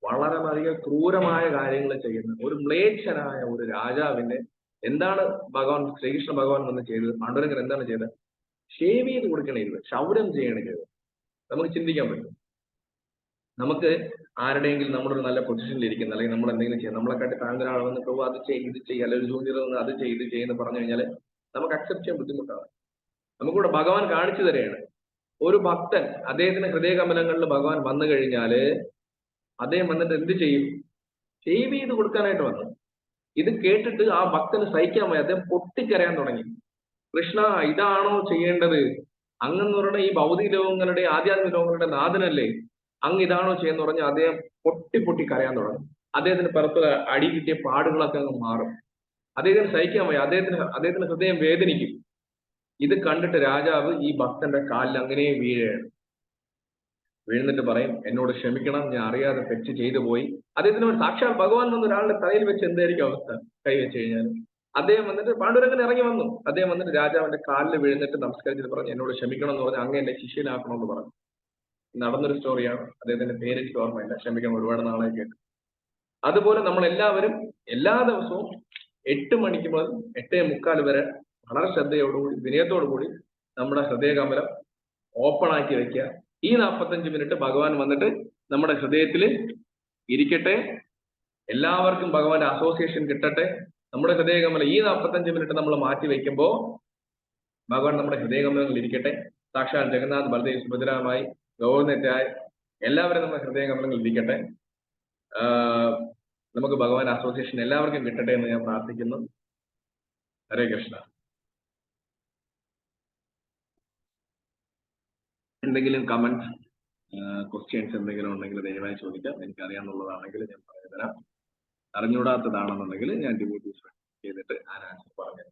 വളരെ അധികം ക്രൂരമായ കാര്യങ്ങൾ ചെയ്യുന്ന ഒരു മ്ലേച്ഛനായ ഒരു രാജാവിന്റെ എന്താണ് ഭഗവാൻ ശ്രീകൃഷ്ണ ഭഗവാൻ വന്ന് ചെയ്തത്? പാണ്ഡുരംഗൻ എന്താണ് ചെയ്തത്? ഷേവ് ചെയ്ത് കൊടുക്കണേ, ക്ഷൗരം ചെയ്യണേ ചെയ്തത്. നമുക്ക് ചിന്തിക്കാൻ പറ്റും. നമുക്ക് ആരുടെയെങ്കിലും നമ്മളൊരു നല്ല പൊസിഷനിൽ ഇരിക്കുന്ന, അല്ലെങ്കിൽ നമ്മൾ എന്തെങ്കിലും ചെയ്യാം, നമ്മളെക്കാട്ടി താങ്കൾ ആളെന്ന് പ്രഭു അത് ചെയ്യും ഇത് ചെയ്യുക, അല്ലെങ്കിൽ ജൂനിയർ വന്ന് അത് ചെയ്ത് ചെയ്യുന്ന പറഞ്ഞു കഴിഞ്ഞാൽ നമുക്ക് അക്സെപ്റ്റ് ചെയ്യാൻ ബുദ്ധിമുട്ടാണ്. നമുക്കിവിടെ ഭഗവാൻ കാണിച്ചു തരികയാണ്, ഒരു ഭക്തൻ അദ്ദേഹത്തിന്റെ ഹൃദയകമലങ്ങളിൽ ഭഗവാൻ വന്നു കഴിഞ്ഞാല് അദ്ദേഹം വന്നിട്ട് എന്ത് ചെയ്യും? ഷേവ് ചെയ്ത് കൊടുക്കാനായിട്ട് വന്നു. ഇത് കേട്ടിട്ട് ആ ഭക്തന് സഹിക്കാൻ വയ്യ, അദ്ദേഹം പൊട്ടിക്കരയാൻ തുടങ്ങി. കൃഷ്ണ, ഇതാണോ ചെയ്യേണ്ടത്? അങ്ങെന്ന് പറയുന്ന ഈ ഭൗതിക ലോകങ്ങളുടെ ആധ്യാത്മിക ലോകങ്ങളുടെ നാഥനല്ലേ, അങ്ങ് ഇതാണോ ചെയ്യുന്ന പറഞ്ഞ് അദ്ദേഹം പൊട്ടി കരയാൻ തുടങ്ങും. അദ്ദേഹത്തിന് പുറത്ത് അടി കിട്ടിയ പാടുകളൊക്കെ അങ്ങ് മാറും. അദ്ദേഹത്തിന് സഹിക്കാൻ വയ്യ, അദ്ദേഹത്തിന് ഹൃദയം വേദനിക്കും. ഇത് കണ്ടിട്ട് രാജാവ് ഈ ഭക്തന്റെ കാലിൽ അങ്ങനെ വീഴുന്നിട്ട് പറയും, എന്നോട് ക്ഷമിക്കണം, ഞാൻ അറിയാതെ തെറ്റ് ചെയ്തു പോയി. അദ്ദേഹത്തിന് സാക്ഷാൽ ഭഗവാൻ വന്ന് ഒരാളുടെ തലയിൽ വെച്ച് എന്തായിരിക്കും അവസ്ഥ കൈവച്ച് കഴിഞ്ഞാൽ? അദ്ദേഹം വന്നിട്ട് പാണ്ഡുരംഗൻ ഇറങ്ങി വന്നു. അദ്ദേഹം വന്നിട്ട് രാജാവിന്റെ കാലിൽ വീഴുന്നിട്ട് നമസ്കരിച്ചിട്ട് പറഞ്ഞു, എന്നോട് ക്ഷമിക്കണം എന്ന് പറഞ്ഞ് അങ്ങ് എന്നെ ശിഷ്യനാക്കണമെന്ന് പറഞ്ഞു. നടന്നൊരു സ്റ്റോറിയാണ്, അദ്ദേഹത്തിന്റെ പേര് എനിക്ക് ഓർമ്മയില്ല, ക്ഷമിക്കണം, ഒരുപാട് നാളെ കേട്ടു. അതുപോലെ നമ്മൾ എല്ലാവരും എല്ലാ ദിവസവും 8 മണിക്ക് മുതൽ 8:45 വരെ വളരെ ശ്രദ്ധയോടുകൂടി വിനയത്തോടുകൂടി നമ്മുടെ ഹൃദയകമലം ഓപ്പൺ ആക്കി വെക്കുക. ഈ 45 മിനിറ്റ് ഭഗവാൻ വന്നിട്ട് നമ്മുടെ ഹൃദയത്തിൽ ഇരിക്കട്ടെ. എല്ലാവർക്കും ഭഗവാന്റെ അസോസിയേഷൻ കിട്ടട്ടെ. നമ്മുടെ ഹൃദയകമലം ഈ 45 മിനിറ്റ് നമ്മൾ മാറ്റി വെക്കുമ്പോൾ ഭഗവാൻ നമ്മുടെ ഹൃദയകമലങ്ങളിൽ ഇരിക്കട്ടെ. സാക്ഷാൽ ജഗന്നാഥ്, ബലദേവ്, സുഭദ്രമായി, ഗൗർനെറ്റായി എല്ലാവരും നമ്മുടെ ഹൃദയകമലങ്ങളിൽ ഇരിക്കട്ടെ. നമുക്ക് ഭഗവാൻ അസോസിയേഷൻ എല്ലാവർക്കും കിട്ടട്ടെ എന്ന് ഞാൻ പ്രാർത്ഥിക്കുന്നു. ഹരേ കൃഷ്ണ. എന്തെങ്കിലും കമന്റ്സ്, ക്വസ്റ്റ്യൻസ് എന്തെങ്കിലും ഉണ്ടെങ്കിൽ ദയവായി ചോദിക്കാം. എനിക്ക് അറിയാവുന്നതാണെങ്കിൽ ഞാൻ പറഞ്ഞു തരാം, അറിഞ്ഞൂടാത്തതാണെന്നുണ്ടെങ്കിൽ ഞാൻ ഡിവോട്ടീസ് ചെയ്തിട്ട് ആൻസർ പറഞ്ഞു.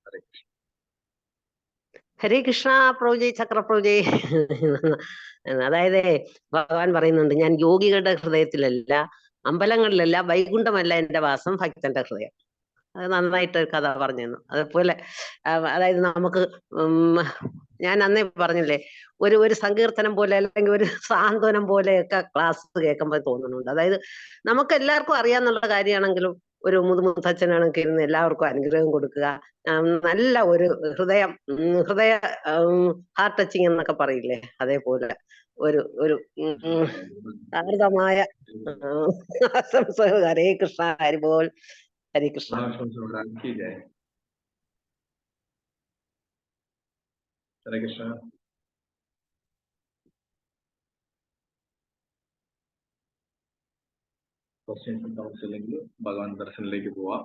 ഹരേ കൃഷ്ണ. ഹരേ കൃഷ്ണ. പ്രഭുജി, ചക്രപ്രഭുജി. അതായത് ഭഗവാൻ പറയുന്നുണ്ട്, ഞാൻ യോഗികളുടെ ഹൃദയത്തിലല്ല, അമ്പലങ്ങളിലല്ല, വൈകുണ്ഠമല്ല എന്റെ വാസം, ഭക്തന്റെ ഹൃദയം. അത് നന്നായിട്ട് കഥ പറഞ്ഞു തന്നു. അതുപോലെ അതായത് നമുക്ക് ഞാൻ അന്നേ പറഞ്ഞില്ലേ, ഒരു സങ്കീർത്തനം പോലെ അല്ലെങ്കിൽ ഒരു സാന്ത്വനം പോലെയൊക്കെ ക്ലാസ് കേൾക്കുമ്പോൾ തോന്നുന്നുണ്ട്. അതായത് നമുക്ക് എല്ലാവർക്കും അറിയാന്നുള്ള കാര്യമാണെങ്കിലും ഒരു മുതുമുത്തച്ഛനാണെങ്കിൽ ഇരുന്ന് എല്ലാവർക്കും അനുഗ്രഹം കൊടുക്കുക, നല്ല ഒരു ഹൃദയ ഹാർട്ട് ടച്ചിങ് എന്നൊക്കെ പറയില്ലേ, അതേപോലെ ഒരു അമൃതമായ ആശംസകൾ. ഹരേ കൃഷ്ണ. ഹരിബോൾ. ഹരേ കൃഷ്ണ. ഹരേ കൃഷ്ണ. ക്വസ്റ്റ്യൻസ് താമസിച്ചില്ലെങ്കിൽ ഭഗവാൻ ദർശനിലേക്ക് പോവാം.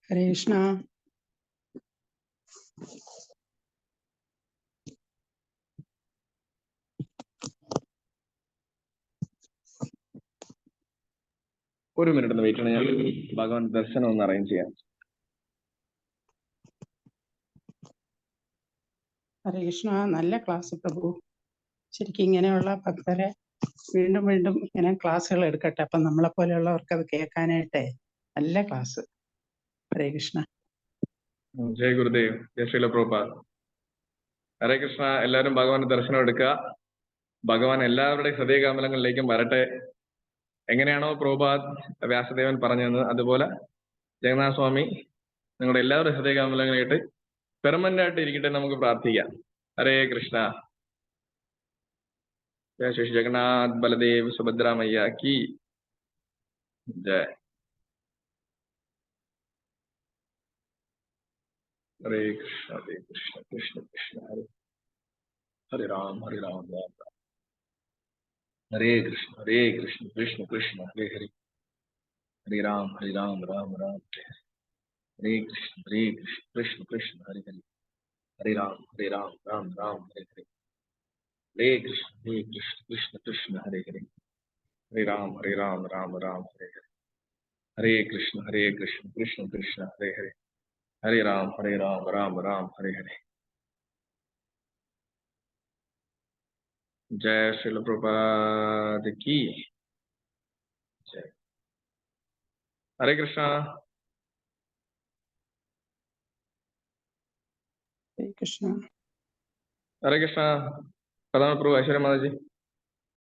ഹരേ കൃഷ്ണ. ഒരു മിനിറ്റ് ഒന്ന് വെയിറ്റ് ചെയ്യണം, ഞാൻ ഭഗവാൻ ദർശനം ഒന്ന് അറേഞ്ച് ചെയ്യാം. ഹരേ കൃഷ്ണ. നല്ല ക്ലാസ് പ്രഭു. ശരിക്കും ഇങ്ങനെയുള്ള ഭക്തരെ വീണ്ടും വീണ്ടും ഇങ്ങനെ ക്ലാസ്സുകൾ എടുക്കട്ടെ. അപ്പം നമ്മളെ പോലെയുള്ളവർക്ക് അത് കേൾക്കാനായിട്ട് നല്ല ക്ലാസ്. ഹരേ കൃഷ്ണ. ജയ് ഗുരുദേവ്, ജയ് ശ്രീല പ്രഭുപാദ്. ഹരേ കൃഷ്ണ. എല്ലാവരും ഭഗവാന്റെ ദർശനം എടുക്കുക. ഭഗവാൻ എല്ലാവരുടെയും ഹൃദയകമലങ്ങളിലേക്കും വരട്ടെ. എങ്ങനെയാണോ പ്രഭുപാദ് വ്യാസദേവൻ പറഞ്ഞത് അതുപോലെ ജഗന്നാഥ സ്വാമി നിങ്ങളുടെ എല്ലാവരും ഹൃദയകാമലങ്ങളായിട്ട് പെർമനന്റ് ആയിട്ട് ഇരിക്കട്ടെ നമുക്ക് പ്രാർത്ഥിക്കാം. ഹരേ കൃഷ്ണ. ജയ ശ്രീ ജഗന്നാഥ് ബലദേവ് സുഭദ്രാമയ്യ കി ജയ. ഹരേ കൃഷ്ണ ഹരേ കൃഷ്ണ കൃഷ്ണ കൃഷ്ണ ഹരേ ഹരേ രാം രാം രാം. ഹരേ കൃഷ്ണ കൃഷ്ണ കൃഷ്ണ ഹരേ ഹരേ ഹരേ രാം രാം രാം. ഹരേ കൃഷ്ണ കൃഷ്ണ കൃഷ്ണ ഹരേ ഹരേ ഹരേ രാം രാം രാം ഹരേ ഹരേ ഹരേ കൃഷ്ണ കൃഷ്ണ കൃഷ്ണ ഹരേ ഹരേ ഹരേ രാം രാം രാം ഹരേ ഹരേ ഹരേ കൃഷ്ണ കൃഷ്ണ കൃഷ്ണ ഹരേ ഹരേ ഹരേ രാം രാം രാം ഹരേ ഹരേ. जय श्रील प्रभुपाद की जय. हरे कृष्णा. ഹരേ കൃഷ്ണ. हरे कृष्णा. प्रधान प्रभु ऐश्वर्य माता जी.